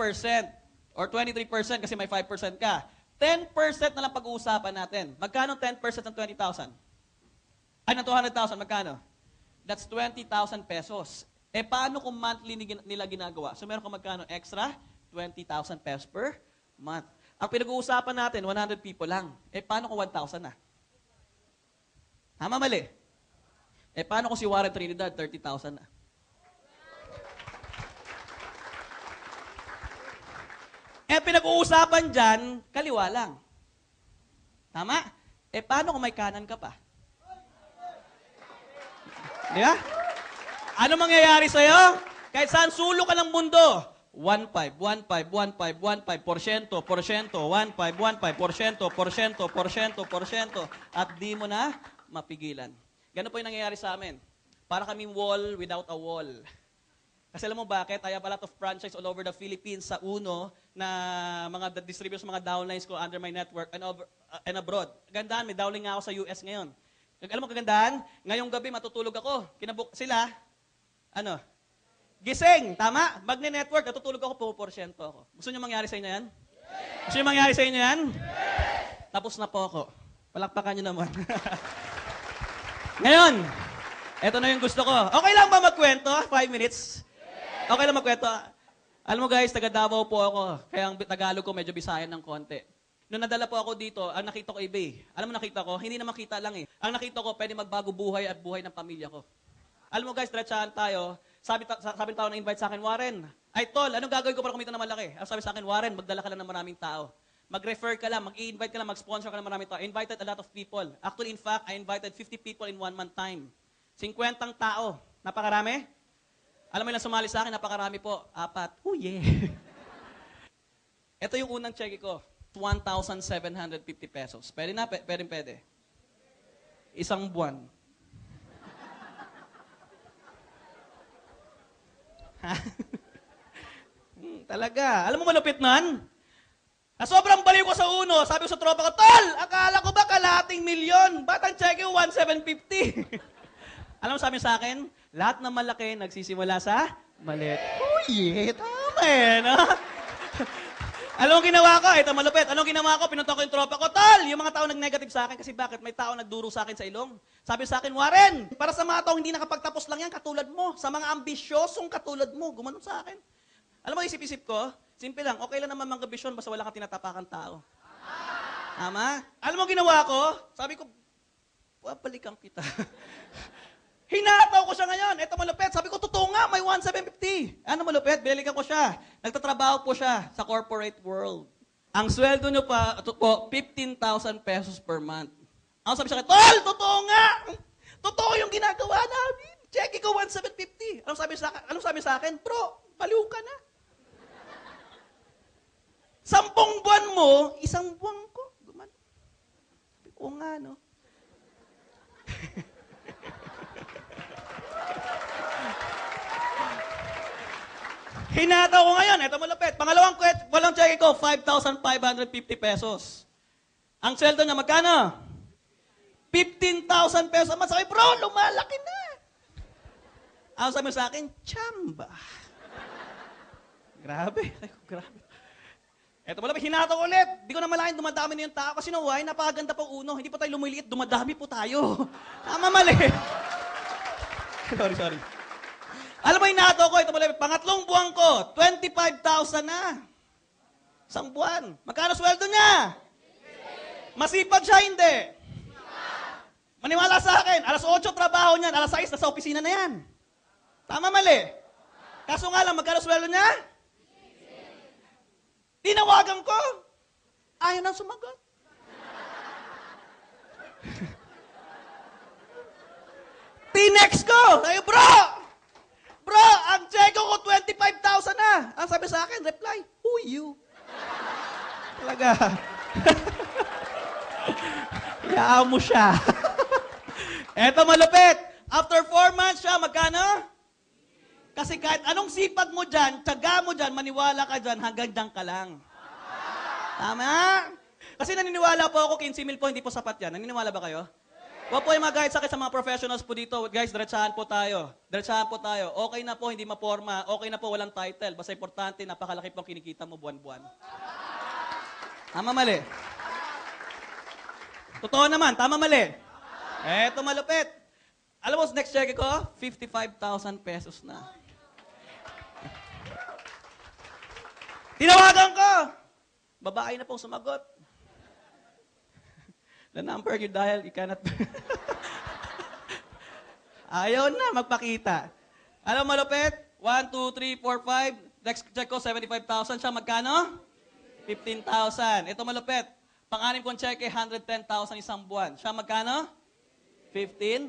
or 23% kasi may 5% ka. 10% na lang pag-uusapan natin. Magkano 10% ng 20,000? Ay, ng 200,000, magkano? That's 20,000 pesos. Paano kung monthly nila ginagawa? So, meron ka magkano extra? 20,000 pesos per month. Ang pinag-uusapan natin, 100 people lang. Paano kung 1,000 na? Tama, mali? Paano kung si Warren Trinidad, 30,000 na? Pinag-uusapan dyan, kaliwa lang. Tama? Paano kung may kanan ka pa? Di ba? Ano mangyayari sa'yo? Kahit saan sulok ka ng mundo, 1.5, 1.5, 1.5, 1.5%, 1.5, at di mo na mapigilan. Ganun po yung nangyayari sa amin. Para kaming wall without a wall. Kasi alam mo bakit? I have a lot of franchise all over the Philippines sa Uno na mga distributors, mga downlines ko under my network and abroad. Gandaan, may downline nga ako sa US ngayon. Alam mo kagandahan? Ngayong gabi matutulog ako. Sila, gising, tama? Magne-network, natutulog ako, puporsyento ako. Gusto niyo mangyari sa inyo yan? Yes! Gusto niyo mangyari sa inyo yan? Yes! Tapos na po ako. Palakpakan niyo naman. Ngayon, eto na yung gusto ko. Okay lang ba magkwento? 5 minutes? Okay lang magkwento. Alam mo guys, taga Davao po ako. Kaya ang Tagalog ko medyo Bisayan ng konti. Nung nadala po ako dito, ang nakita ko iba eh. Alam mo nakita ko? Hindi na makita lang eh. Ang nakita ko, pwede magbago buhay at buhay ng pamilya ko. Alam mo guys, diretsahan tayo. Sabi ng tao na invite sa akin, Warren, ay tol, anong gagawin ko para kumita ng malaki? Sabi sa akin, Warren, magdala ka lang ng maraming tao. Mag-refer ka lang, mag-i-invite ka lang, mag-sponsor ka ng maraming tao. I invited a lot of people. Actually, in fact, I invited 50 people in 1 month time. 50 tao. Napakarami? Alam mo lang sumali sa akin, napakarami po. 4. Oh yeah. Ito yung unang check ko. 1,750 pesos. Pwede na? Pwede. Isang buwan. Talaga. Alam mo malupit nun? Sobrang baliw ko sa Uno. Sabi ko sa tropa ko, tol, akala ko ba kalahating milyon? Ba't ang check yung 1,750? Alam mo sabi sa akin, lahat ng malaki nagsisimula sa maliit. Oh yeah, tama eh, no? Alam mo ginawa ko? Ito malupit. Anong ginawa ko? Pinunta ko yung tropa ko, tol, yung mga tao nag-negative sa akin kasi bakit? May tao nagduro sa akin sa ilong. Sabi sa akin, Warren, para sa mga tao hindi nakapagtapos lang yan katulad mo. Sa mga ambisyosong katulad mo, gumanon sa akin. Alam mo, isip-isip ko, simple lang, okay lang naman mangabisyon basta wala kang tinatapakan tao. Tama? Alam mo ginawa ko? Sabi ko, babalikan kita. Hinataw ko siya ngayon. Eto malupit. Sabi ko, totoo nga, may 1,750. Ano malupit? Binalikan ko siya. Nagtatrabaho po siya sa corporate world. Ang sweldo nyo pa, po, 15,000 pesos per month. Ako sabi sa akin, Tol, totoo nga! Totoo yung ginagawa namin. Check ko 1,750. Anong sabi sa akin? Bro, baliw ka na. 10 buwan mo, 1 buwan ko. Gumano. Oo nga, no? Hinataw ko ngayon. Ito malapit. Pangalawang walang check ko, 5,550 pesos. Ang sweldo niya, magkano? 15,000 pesos. Masakay, bro, lumalaki na. Ang sabi sa akin, chamba. Grabe. Ay, grabe. Eto malapit, hinataw ko ulit. Di ko na malaking dumadami na yung tao. Kasi no, why? Napakaganda pang uno. Hindi pa tayo lumiliit, dumadami po tayo. Tama, mali. Sorry. Alam mo, hinataw ko, ito malapit. Pangatlong buwan ko, 25,000 na. 1 buwan. Magkano sweldo niya? Masipag siya, hindi. Maniwala sa akin, alas 8 trabaho niyan, alas 6 nasa opisina na yan. Tama, mali. Kaso nga lang, magkano sweldo niya? Tinawagan ko. Ayaw nang sumagot. Tinext ko. Sabi, bro, ang check ko 25,000 na. Ang sabi sa akin, reply, who you? Talaga. Yaan mo siya. Eto malupit. After 4 months siya, magkano? Kasi kahit anong sipag mo dyan, tiyaga mo dyan, maniwala ka dyan, hanggang dyan ka lang. Tama? Kasi naniniwala po ako, 15,000 po, hindi po sapat yan. Naniniwala ba kayo? Huwag po yung mag-guide sa akin sa mga professionals po dito. Guys, diretsahan po tayo. Okay na po, hindi maporma. Okay na po, walang title. Basta importante, napakalaki pong kinikita mo buwan-buwan. Tama, mali? Totoo naman, tama, mali? Eto malupit. Alam mo, next check ko, 55,000 pesos na. Tinawagan ko! Babae na pong sumagot. The number you dial, you cannot... Ayaw na magpakita. Alam mo, malupit? 1, 2, 3, 4, 5. Next check ko, 75,000. Siya magkano? 15,000. Ito malupit. Pang-anim kong check, 110,000 isang buwan. Siya magkano? 15,000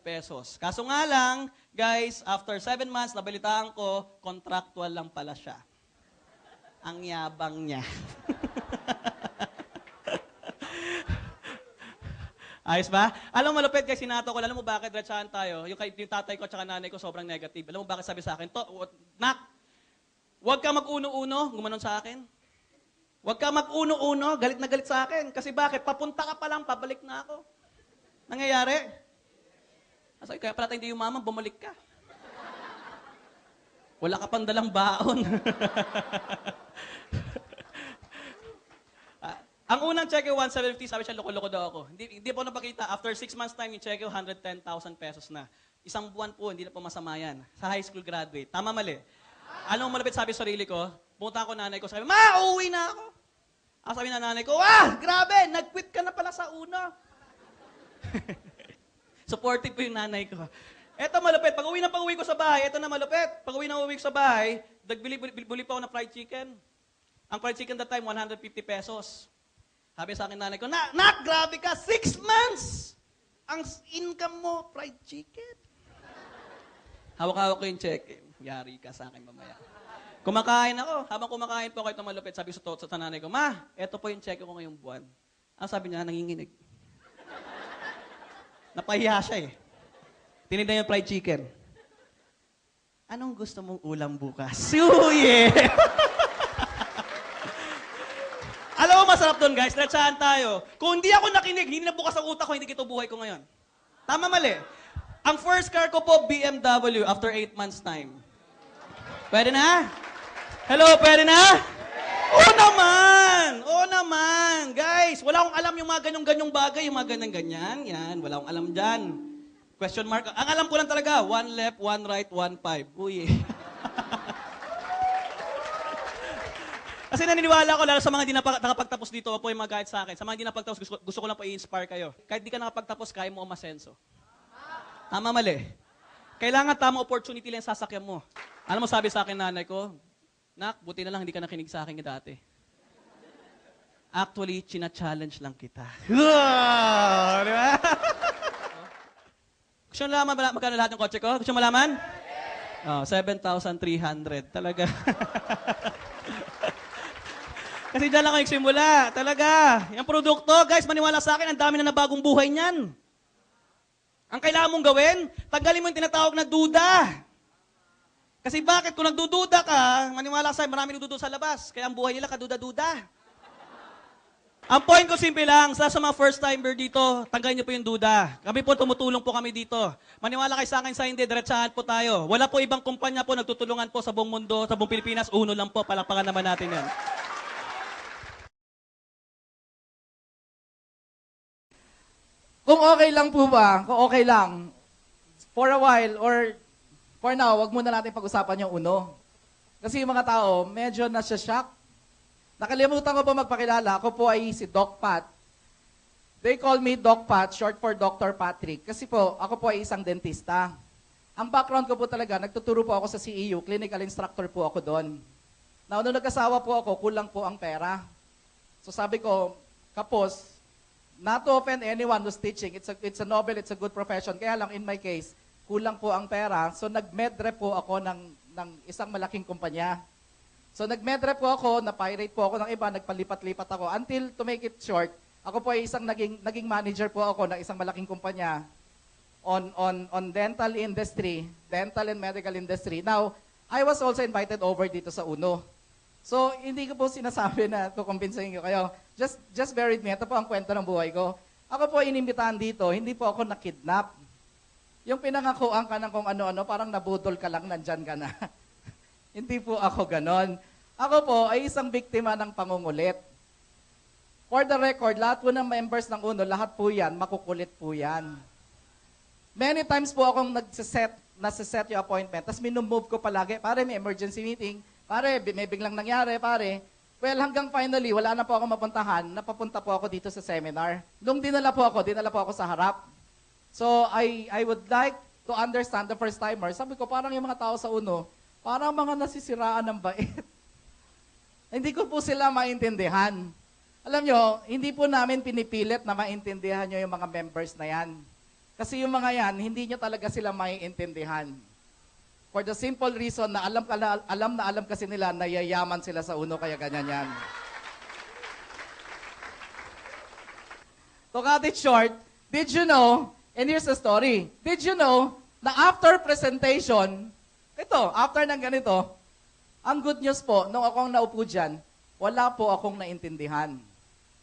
pesos. Kaso nga lang, guys, after 7 months, nabalitaan ko, contractual lang pala siya. Ang yabang niya. Ayos ba? Alam mo, malupit guys, sinato ko. Alam mo bakit? Diretsahan tayo. Yung tatay ko at nanay ko sobrang negative. Alam mo bakit sabi sa akin? Nak, huwag ka mag-uno-uno. Gumanon sa akin. Huwag ka mag-uno-uno. Galit na galit sa akin. Kasi bakit? Papunta ka pa lang, pabalik na ako. Nangyayari? Kaya pala tayo hindi umaman, bumalik ka. Wala ka pang dalang baon. Ang unang check yung 170, sabi siya, loko-loko daw ako. Hindi po napakita. After 6 months time, yung check yung 110,000 pesos na. Isang buwan po, hindi na po masama yan. Sa high school graduate. Tama, mali? Anong malapit sabi sa sarili ko? Pumunta ako nanay ko, sabi, Ma, uuwi na ako. Ang sabi na nanay ko, grabe, nag-quit ka na pala sa una. Supportive po yung nanay ko. Eto malupit, pag uwi ko sa bahay, eto na malupit. Pag uwi ko sa bahay, buli pa ako ng fried chicken. Ang fried chicken that time, 150 pesos. Sabi sa akin nanay ko, Nak, grabe ka, 6 months! Ang income mo, fried chicken. Hawak-hawak ko yung check. Yari ka sa akin mamaya. Kumakain ako. Habang kumakain po ako, ito malupit, sabi sa nanay ko, Ma, eto po yung check ko ngayong buwan. Ang sabi niya, nanginginig. Napahiya siya eh. Tinignan yung fried chicken. Anong gusto mong ulam bukas? Suye! Alam mo, masarap doon, guys. Diretsahan tayo. Kung hindi ako nakinig, hindi na bukas ang utak ko, hindi kito buhay ko ngayon. Tama, mali? Ang first car ko po, BMW, after 8 months time. Pwede na? Hello, pwede na? Oo naman! Guys, wala akong alam yung mga ganyong bagay, yung mga ganyan-ganyan. Yan, wala akong alam dyan. Question mark. Ang alam ko lang talaga, 1 left, 1 right, 1 5. Uy. Kasi naniniwala ko, lalo sa mga hindi nakapagtapos dito, po yung mga guide sa akin. Sa mga hindi nakapagtapos, gusto ko lang po i-inspire kayo. Kahit di ka nakapagtapos, kaya mo umasenso. Tama, mali. Kailangan tamang opportunity lang sasakyan mo. Alam mo, sabi sa akin nanay ko, Nak, buti na lang hindi ka nakinig sa akin dati. Actually, china-challenge lang kita. Wow! Di ba? Gusto nyo malaman magkano lahat ng kotse ko? Gusto nyo malaman? Oh, 7,300. Talaga. Kasi dyan lang ako nagsimula. Talaga. Yung produkto, guys, maniwala sa akin, ang dami na nabagong buhay niyan. Ang kailangan mong gawin, tanggalin mo yung tinatawag na duda. Kasi bakit? Kung nagdududa ka, maniwala sa akin, marami nagdududa sa labas. Kaya ang buhay nila kaduda-duda. Ang point ko simple lang, sa mga first-timer dito, tanggalin niyo po yung duda. Kami po, tumutulong po kami dito. Maniwala kayo sa akin sa hindi, diretsahan po tayo. Wala po ibang kumpanya po, nagtutulungan po sa buong mundo, sa buong Pilipinas, uno lang po, palakpakan naman natin yan. Kung okay lang po ba, kung okay lang, for a while or for now, wag muna natin pag-usapan yung uno. Kasi yung mga tao, medyo nasa-shock. Nakalimutan ko po magpakilala, ako po ay si Doc Pat. They call me Doc Pat, short for Dr. Patrick. Kasi po, ako po ay isang dentista. Ang background ko po talaga, nagtuturo po ako sa CEU, clinical instructor po ako doon. Now, nung nag-asawa po ako, kulang po ang pera. So sabi ko, kapos, not to offend anyone who's teaching, it's a noble, it's a good profession. Kaya lang, in my case, kulang po ang pera. So nag-medrep po ako ng isang malaking kumpanya. So nag-medrep po ako, na-pirate po ako ng iba, nagpalipat-lipat ako. Until, to make it short, ako po ay isang naging manager po ako ng isang malaking kumpanya on dental industry, dental and medical industry. Now, I was also invited over dito sa UNO. So, hindi ko po sinasabi na kukumbinsahin ko kayo. Just bear with me. Ito po ang kwento ng buhay ko. Ako po inimbitahan dito, hindi po ako nakidnap. Yung pinangakuan ka ng kung ano-ano, parang nabudol ka lang, nandyan ka na. Hindi po ako ganon. Ako po ay isang biktima ng pangungulit. For the record, lahat po ng members ng UNO, lahat po yan, makukulit po yan. Many times po akong nasa-set yung appointment, tapos minumove ko palagi, pare may emergency meeting, pare may biglang nangyari, pare. Well, hanggang finally, wala na po ako mapuntahan, napapunta po ako dito sa seminar. Nung dinala po ako sa harap. So, I would like to understand the first-timer. Sabi ko, parang yung mga tao sa UNO, parang mga nasisiraan ng bait. Hindi ko po sila maintindihan. Alam nyo, hindi po namin pinipilit na maintindihan nyo yung mga members na yan. Kasi yung mga yan, hindi nyo talaga sila maiintindihan. For the simple reason na alam kasi nila na yayaman sila sa UNO, kaya ganyan yan. To cut it short, did you know, and here's the story, did you know na after presentation, after ng ganito, ang good news po, nung ako ang naupo dyan, wala po akong naintindihan.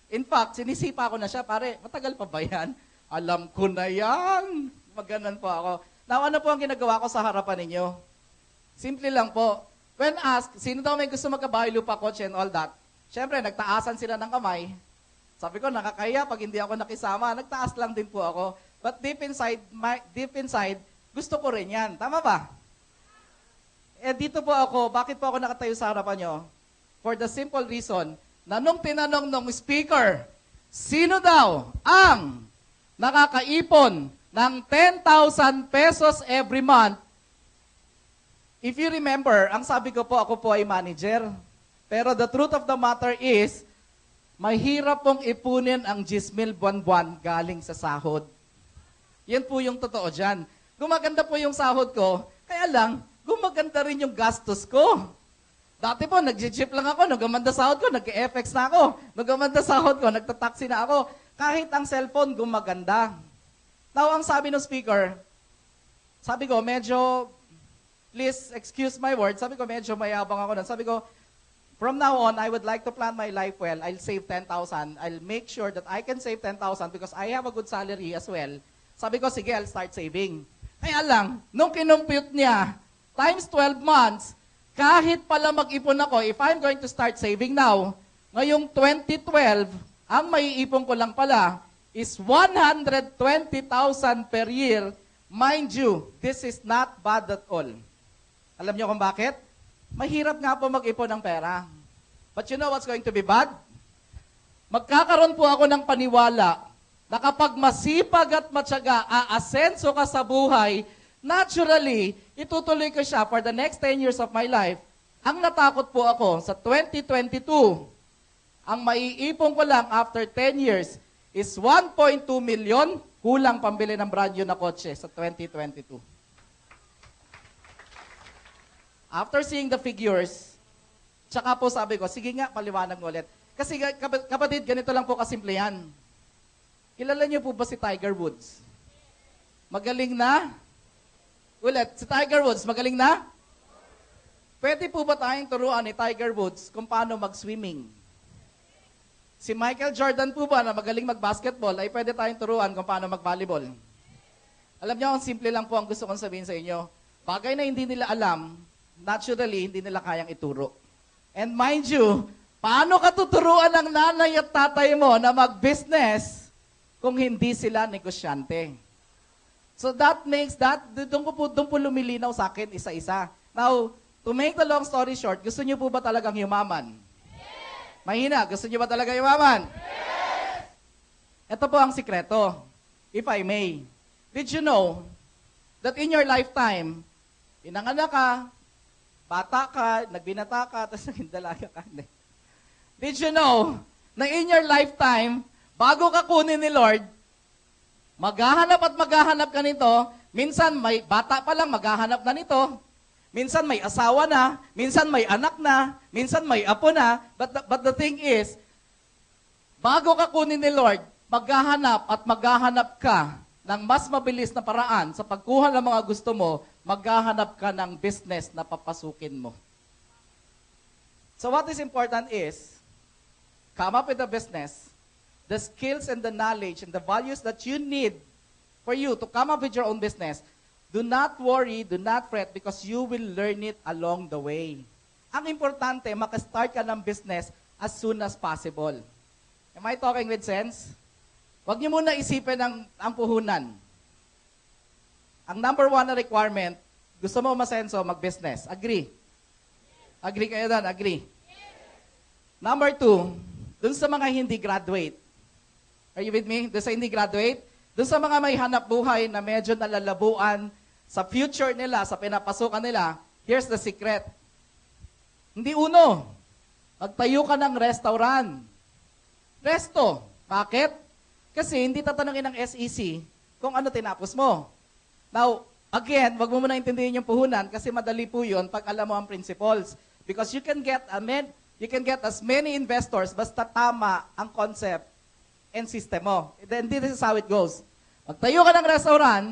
In fact, sinisipa ko na siya, pare, matagal pa ba yan? Alam ko na yan. Maganon po ako. Now, ano po ang ginagawa ko sa harapan ninyo? Simple lang po. When asked, sino daw may gusto magkabahay lupa kotse and all that? Siyempre, nagtaasan sila ng kamay. Sabi ko, nakakaya pag hindi ako nakisama. Nagtaas lang din po ako. But deep inside, gusto ko rin yan. Tama ba? Eh dito po ako, bakit po ako nakatayo sa harapan nyo? For the simple reason na nung tinanong ng speaker, sino daw ang nakakaipon ng 10,000 pesos every month? If you remember, ang sabi ko po, ako po ay manager. Pero the truth of the matter is, mahirap pong ipunin ang 10,000 buwan-buwan galing sa sahod. Yan po yung totoo dyan. Gumaganda po yung sahod ko, kaya lang, gumaganda rin yung gastos ko. Dati po, nag-jeep lang ako, nagumanda sahod ko, nag-FX na ako. Nagumanda sahod ko, nagtataxi na ako. Kahit ang cellphone, gumaganda. Now, ang sabi ng speaker, sabi ko, medyo, please excuse my words, sabi ko, medyo mayabang ako nun. Sabi ko, from now on, I would like to plan my life well. I'll save 10,000. I'll make sure that I can save 10,000 because I have a good salary as well. Sabi ko, sige, I'll start saving. Kaya lang, nung kinumpute niya, times 12 months, kahit pala mag-ipon ako, if I'm going to start saving now, ngayong 2012, ang maiipon ko lang pala is 120,000 per year. Mind you, this is not bad at all. Alam niyo kung bakit? Mahirap nga po mag-ipon ng pera. But you know what's going to be bad? Magkakaroon po ako ng paniwala na kapag masipag at matyaga, aasenso ka sa buhay, naturally, itutuloy ko siya for the next 10 years of my life. Ang natakot po ako sa 2022, ang maiipon ko lang after 10 years is 1.2 million, kulang pambili ng brand new na kotse sa 2022. After seeing the figures, tsaka po sabi ko, sige nga, paliwanag mo ulit. Kasi kapatid, ganito lang po kasimple yan. Kilala niyo po ba si Tiger Woods? Magaling na? Ulit, si Tiger Woods, magaling na? Pwede po ba tayong turuan ni Tiger Woods kung paano mag-swimming? Si Michael Jordan po ba na magaling mag-basketball ay pwede tayong turuan kung paano mag-volleyball? Alam niyo, ang simple lang po ang gusto kong sabihin sa inyo. Bagay na hindi nila alam, naturally, hindi nila kayang ituro. And mind you, paano ka tuturuan ng nanay at tatay mo na mag-business kung hindi sila negosyante? So that makes that, doon po lumilinaw sa akin isa-isa. Now, to make the long story short, gusto niyo po ba talagang yumaman? Yes! Mahina, gusto niyo ba talaga yumaman? Yes! Ito po ang sikreto, if I may. Did you know that in your lifetime, pinanganak ka, bata ka, nagbinata ka, tapos naging dalaga ka? Did you know na in your lifetime, bago ka kunin ni Lord, maghahanap at maghahanap ka nito, minsan may bata pa lang maghahanap na nito, minsan may asawa na, minsan may anak na, minsan may apo na, but the thing is, bago ka kunin ni Lord, maghahanap at maghahanap ka ng mas mabilis na paraan sa pagkuha ng mga gusto mo, maghahanap ka ng business na papasukin mo. So what is important is, come up with a business, the skills and the knowledge and the values that you need for you to come up with your own business. Do not worry, do not fret because you will learn it along the way. Ang importante, makastart ka ng business as soon as possible. Am I talking with sense? Huwag niyo muna isipin ang puhunan. Ang number one na requirement, gusto mo masenso, mag-business. Agree? Agree kayo doon? Agree? Number two, dun sa mga hindi graduate. Are you with me? Dun sa hindi graduate, dun sa mga may hanap buhay na medyo nalalabuan sa future nila, sa pinapasukan nila, here's the secret. Hindi uno, magtayo ka ng restaurant. Resto. Bakit? Kasi hindi tatanungin ng SEC kung ano tinapos mo. Now, again, wag mo muna intindihin yung puhunan kasi madali po yun pag alam mo ang principles. Because you can get as many investors basta tama ang concept and system mo. Then this is how it goes. Magtayo ka ng restaurant,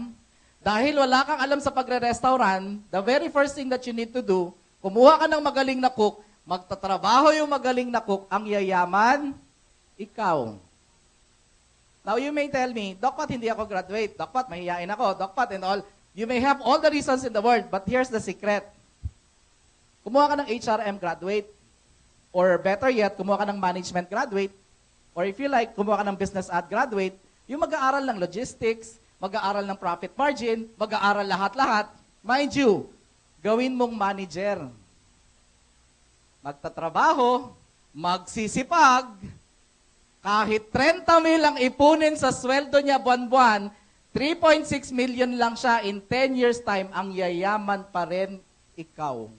dahil wala kang alam sa pagre-restaurant, the very first thing that you need to do, kumuha ka ng magaling na cook, magtatrabaho yung magaling na cook, ang yayaman, ikaw. Now you may tell me, Doc Pat, hindi ako graduate. Doc Pat, mahihain ako. Doc Pat and all. You may have all the reasons in the world, but here's the secret. Kumuha ka ng HRM graduate, or better yet, kumuha ka ng management graduate, or if you like, kumuha ka ng business ad graduate, yung mag-aaral ng logistics, mag-aaral ng profit margin, mag-aaral lahat-lahat, mind you, gawin mong manager. Magtatrabaho, magsisipag, kahit 30,000 ang ipunin sa sweldo niya buwan-buwan, 3.6 million lang siya in 10 years time, ang yayaman pa rin ikaw.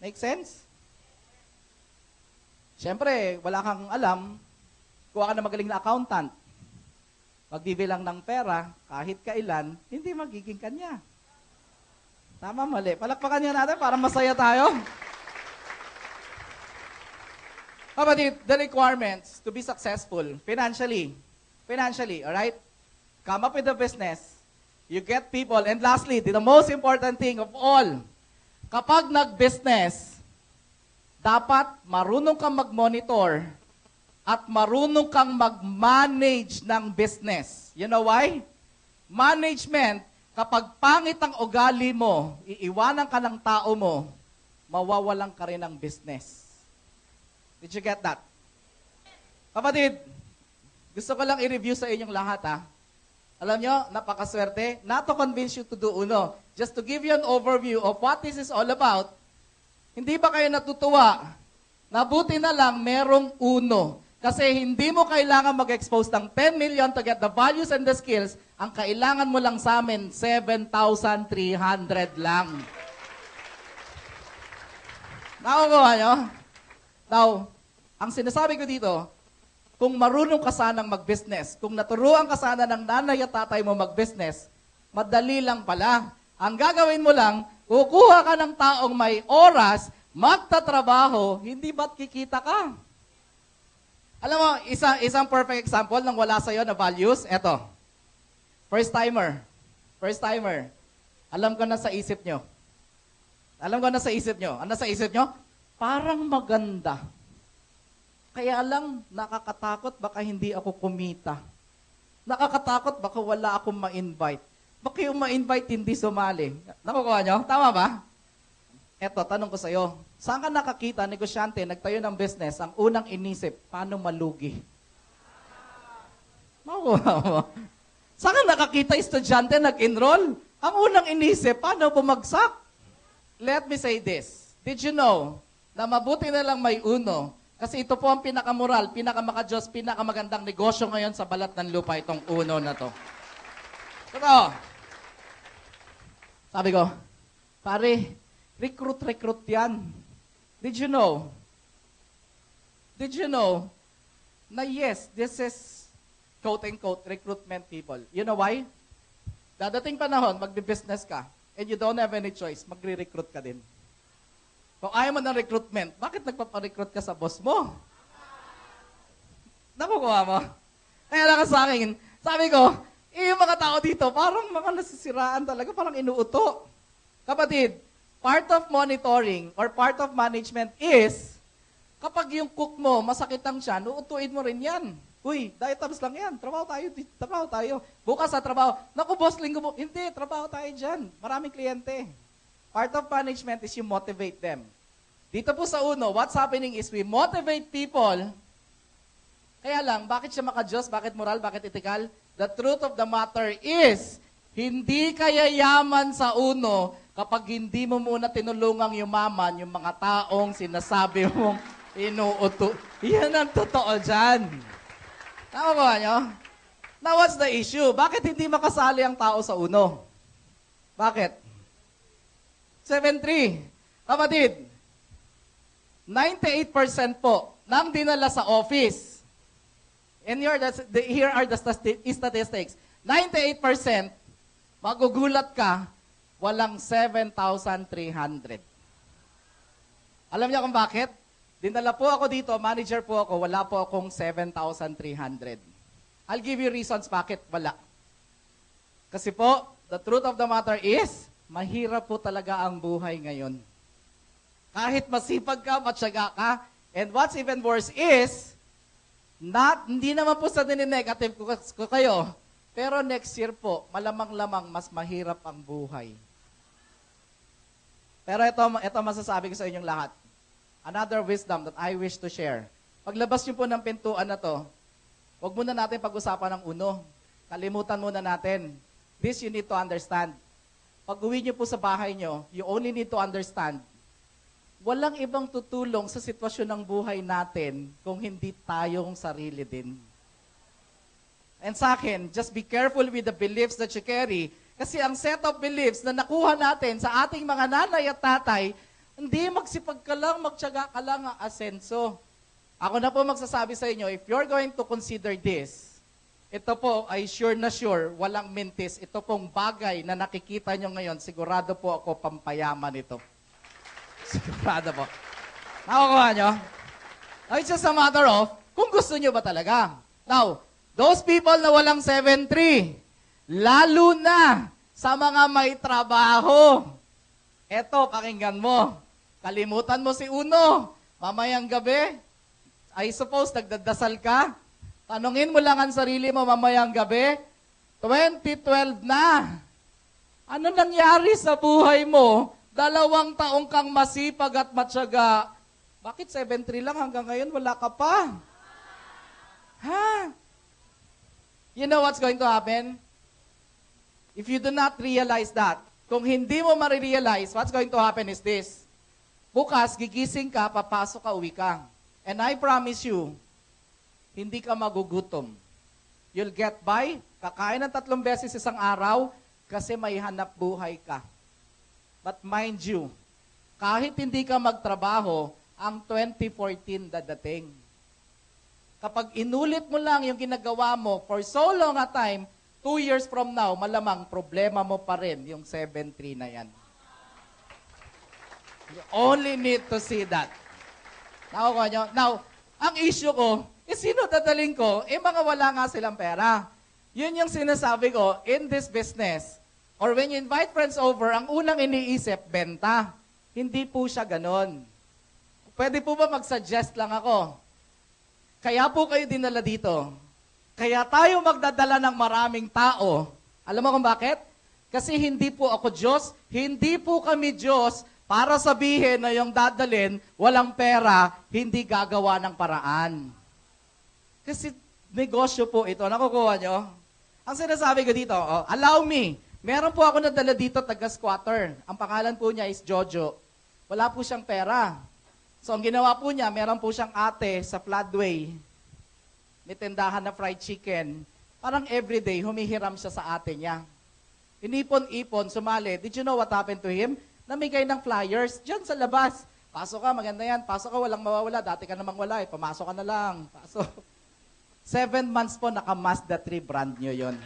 Make sense? Siyempre, wala kang alam, kuha ka na magaling na accountant. Magbibilang ng pera, kahit kailan, hindi magiging kanya. Tama, mali. Palakpakan niya natin para masaya tayo. Kapatid, the requirements to be successful financially, alright? Come up with a business. You get people. And lastly, the most important thing of all, kapag nag-business, dapat marunong kang mag-monitor at marunong kang mag-manage ng business. You know why? Management, kapag pangit ang ugali mo, iiwanan ka ng tao mo, mawawalan ka rin ng business. Did you get that? Kapatid, gusto ko lang i-review sa inyong lahat, ha? Alam nyo, napakaswerte. Not to convince you to do uno. Just to give you an overview of what this is all about. Hindi ba kayo natutuwa Nabuti na lang merong uno. Kasi hindi mo kailangan mag-expose ng 10 million to get the values and the skills. Ang kailangan mo lang sa amin, 7,300 lang. Nakukuha nyo? Now, ang sinasabi ko dito, kung marunong ka sanang mag-business, kung naturuan ka sana ng nanay at tatay mo mag-business, madali lang pala. Ang gagawin mo lang, kukuha ka ng taong may oras, magtatrabaho, hindi ba't kikita ka? Alam mo, isang perfect example ng wala sa'yo na values, eto. First timer. Alam ko na sa isip nyo. Ano sa isip nyo? Parang maganda. Kaya lang, nakakatakot, baka hindi ako kumita. Nakakatakot, baka wala akong ma-invite. Baka yung ma-invite, hindi sumali. Nakukuha nyo? Tama ba? Eto, tanong ko sa'yo. Saan ka nakakita, negosyante, nagtayo ng business, ang unang inisip, paano malugi? Nakukuha mo? Saan ka nakakita, estudyante, nag-enroll? Ang unang inisip, paano bumagsak? Let me say this. Did you know na mabuti na lang may uno? Kasi ito po ang pinakamoral, pinakamakadiyos, pinakamagandang negosyo ngayon sa balat ng lupa, itong uno na to. Totoo. Sabi ko, pare, recruit yan. Did you know na yes, this is quote-unquote recruitment people. You know why? Dadating panahon, magbi-business ka, and you don't have any choice, magre-recruit ka din. Kung ayaw mo ng recruitment, bakit nagpaparecruit ka sa boss mo? Nakukuha mo? Kaya lang sa akin, sabi ko, yung mga tao dito, parang mga nasisiraan talaga, parang inuuto. Kapatid, part of monitoring or part of management is, kapag yung cook mo, masakit ang tiyan, uutuin mo rin yan. Uy, dietams lang yan. Trabaho tayo. Bukas sa trabaho. Naku, boss, linggo mo. Hindi, trabaho tayo dyan. Maraming kliyente. Part of management is you motivate them. Dito po sa uno, what's happening is we motivate people. Kaya lang, bakit siya makadiyos? Bakit moral? Bakit etikal? The truth of the matter is, hindi kaya yaman sa uno kapag hindi mo muna tinulungang yumaman yung mga taong sinasabi mong inuuto. Yan ang totoo dyan. Nakukuha nyo? Now, what's the issue? Bakit hindi makasali ang tao sa uno? Bakit? 7-3. Kapatid, 98% po nang dinala sa office. And here are the statistics. 98%, magugulat ka, walang 7,300. Alam niyo kung bakit? Dinala po ako dito, manager po ako, wala po akong 7,300. I'll give you reasons bakit wala. Kasi po, the truth of the matter is, mahirap po talaga ang buhay ngayon. Kahit masipag ka, matyaga ka, and what's even worse is, hindi naman po sa negative ko kayo, pero next year po, malamang-lamang mas mahirap ang buhay. Pero ito masasabi ko sa inyong lahat. Another wisdom that I wish to share. Paglabas niyo po ng pintuan na to, huwag muna natin pag-usapan ng uno. Kalimutan muna natin. This you need to understand. Pag uwi niyo po sa bahay niyo, you only need to understand, walang ibang tutulong sa sitwasyon ng buhay natin kung hindi tayong sarili din. And sa akin, just be careful with the beliefs that you carry. Kasi ang set of beliefs na nakuha natin sa ating mga nanay at tatay, hindi magsipag ka lang, magtiyaga ka lang ang asenso. Ako na po magsasabi sa inyo, if you're going to consider this, ito po ay sure na sure, walang mintis. Ito pong bagay na nakikita nyo ngayon, sigurado po ako pampayaman ito. Sigurado po. Nakukuha nyo? It's just a matter of, kung gusto nyo ba talaga. Now, those people na walang 7-3, lalo na sa mga may trabaho. Eto, pakinggan mo. Kalimutan mo si Uno. Mamayang gabi, I suppose, nagdadasal ka. Tanungin mo lang ang sarili mo mamayang gabi, 2012 na. Ano nangyari sa buhay mo? 2 taong kang masipag at matyaga. Bakit 7-3 lang hanggang ngayon wala ka pa? Ha? You know what's going to happen? If you do not realize that, kung hindi mo marirealize, what's going to happen is this. Bukas, gigising ka, papasok ka, uwi ka. And I promise you, hindi ka magugutom. You'll get by, kakain ng 3 beses isang araw, kasi may hanap buhay ka. But mind you, kahit hindi ka magtrabaho, ang 2014 dadating. Kapag inulit mo lang yung ginagawa mo for so long a time, 2 years from now, malamang problema mo pa rin yung 7-3 na yan. You only need to see that. Nakukuha nyo? Now, ang issue ko, sino dadaling ko? Mga wala nga silang pera. Yun yung sinasabi ko, in this business, or when you invite friends over, ang unang iniisip, benta. Hindi po siya ganon. Pwede po ba mag-suggest lang ako? Kaya po kayo dinala dito. Kaya tayo magdadala ng maraming tao. Alam mo kung bakit? Kasi hindi po ako Diyos, hindi po kami Diyos para sabihin na yung dadalin, walang pera, hindi gagawa ng paraan. Kasi negosyo po ito. Nakukuha nyo? Ang sinasabi ko dito, allow me. Meron po ako nadala dito, taga-squatter. Ang pangalan po niya is Jojo. Wala po siyang pera. So, ang ginawa po niya, meron po siyang ate sa Floodway. May tindahan na fried chicken. Parang everyday, humihiram siya sa ate niya. Inipon-ipon, sumali. Did you know what happened to him? Namigay ng flyers dyan sa labas. Pasok ka, maganda yan. Pasok ka, walang mawawala. Dati ka namang wala, pamasok ka na lang. Pasok. 7 months po, naka-Mazda 3 brand nyo yon.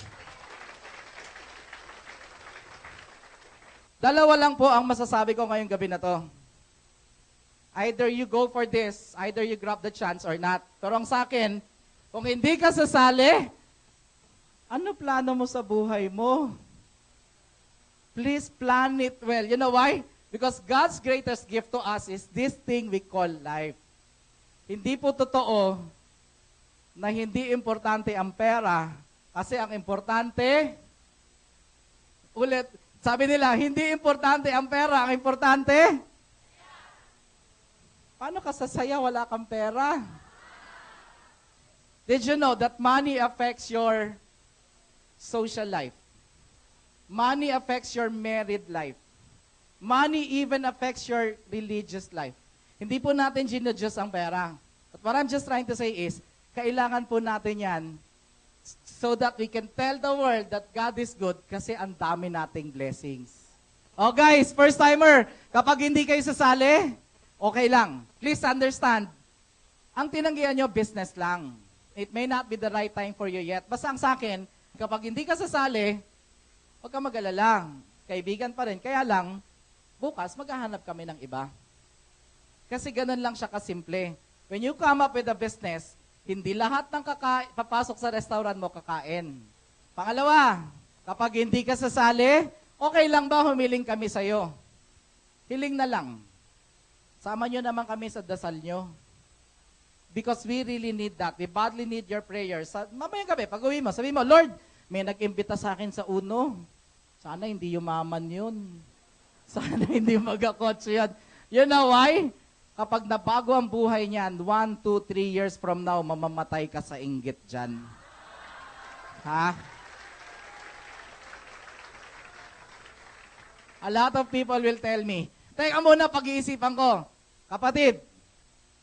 Dalawa lang po ang masasabi ko ngayong gabi na to. Either you go for this, either you grab the chance or not. Pero ang sa akin, kung hindi ka sasali, ano plano mo sa buhay mo? Please plan it well. You know why? Because God's greatest gift to us is this thing we call life. Hindi po totoo na hindi importante ang pera kasi ang importante, ulit, sabi nila, hindi importante ang pera, ang importante, paano ka sasaya wala kang pera? Did you know that money affects your social life? Money affects your married life. Money even affects your religious life. Hindi po natin ginadjust ang pera. But what I'm just trying to say is, kailangan po natin yan so that we can tell the world that God is good kasi ang dami nating blessings. Oh guys, first timer, kapag hindi kayo sasali, okay lang. Please understand, ang tinanggihan nyo, business lang. It may not be the right time for you yet. Basta ang sa akin, kapag hindi ka sasali, huwag ka mag-alala. Kaibigan pa rin. Kaya lang, bukas maghahanap kami ng iba. Kasi ganun lang siya kasimple. When you come up with a business, hindi lahat ng papasok sa restaurant mo kakain. Pangalawa, kapag hindi ka sasali, okay lang ba humiling kami sa'yo? Hiling na lang. Sama nyo naman kami sa dasal nyo. Because we really need that. We badly need your prayers. Mamayang gabi, pag uwi mo, sabi mo, Lord, may nag-imbita sa akin sa uno. Sana hindi yumaman yun. Sana hindi magkakotse yan. You know why? Kapag nabago ang buhay niyan, 1, 2, 3 years from now, mamamatay ka sa inggit dyan. Ha? A lot of people will tell me, teka muna, pag-iisipan ko. Kapatid,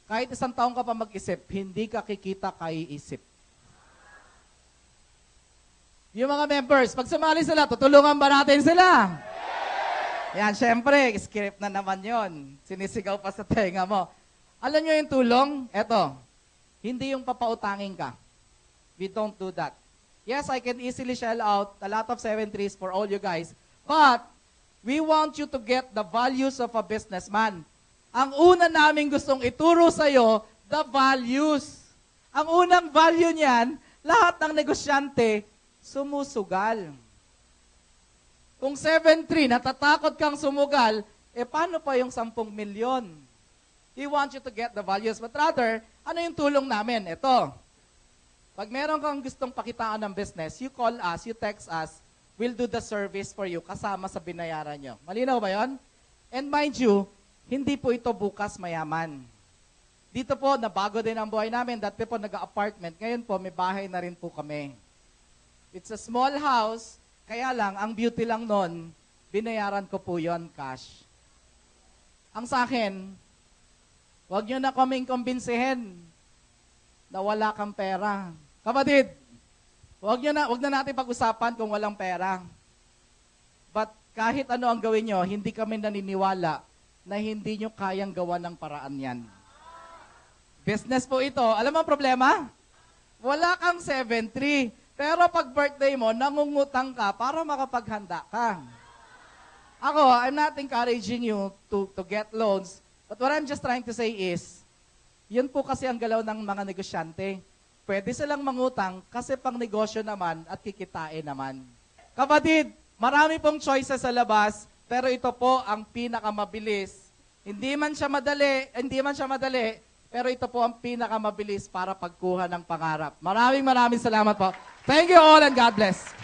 kahit 1 taon ka pa mag-isip, hindi ka kikita kaiisip. Yung mga members, pag sumali sila, tutulungan ba natin sila? Yan, syempre, script na naman yon. Sinisigaw pa sa tenga mo. Alam nyo yung tulong? Eto, hindi yung papautangin ka. We don't do that. Yes, I can easily shell out a lot of 7-3s for all you guys. But, we want you to get the values of a businessman. Ang una namin gustong ituro sa'yo, the values. Ang unang value niyan, lahat ng negosyante, sumusugal. Kung 7-3, natatakot kang sumugal, paano pa yung 10 milyon? We want you to get the values. But rather, ano yung tulong namin? Ito. Pag meron kang gustong pakitaan ng business, you call us, you text us, we'll do the service for you kasama sa binayaran nyo. Malinaw ba yon? And mind you, hindi po ito bukas mayaman. Dito po, nabago din ang buhay namin. Dati po nag-apartment. Ngayon po, may bahay na rin po kami. It's a small house, kaya lang, ang beauty lang nun, binayaran ko po yon cash. ang sa akin, huwag nyo na kaming kumbinsihin na wala kang pera. Kapatid, huwag na natin pag-usapan kung walang pera. But kahit ano ang gawin nyo, hindi kami naniniwala na hindi nyo kayang gawa ng paraan yan. Business po ito. Alam mo ang problema? Wala kang 7-3. Pero pag birthday mo, nangungutang ka para makapaghanda ka. Ako, I'm not encouraging you to get loans. But what I'm just trying to say is, yun po kasi ang galaw ng mga negosyante. Pwede silang mangutang kasi pang negosyo naman at kikitain naman. Kapatid, marami pong choices sa labas, pero ito po ang pinakamabilis. Hindi man siya madali, pero ito po ang pinakamabilis para pagkuha ng pangarap. Maraming salamat po. Thank you all and God bless.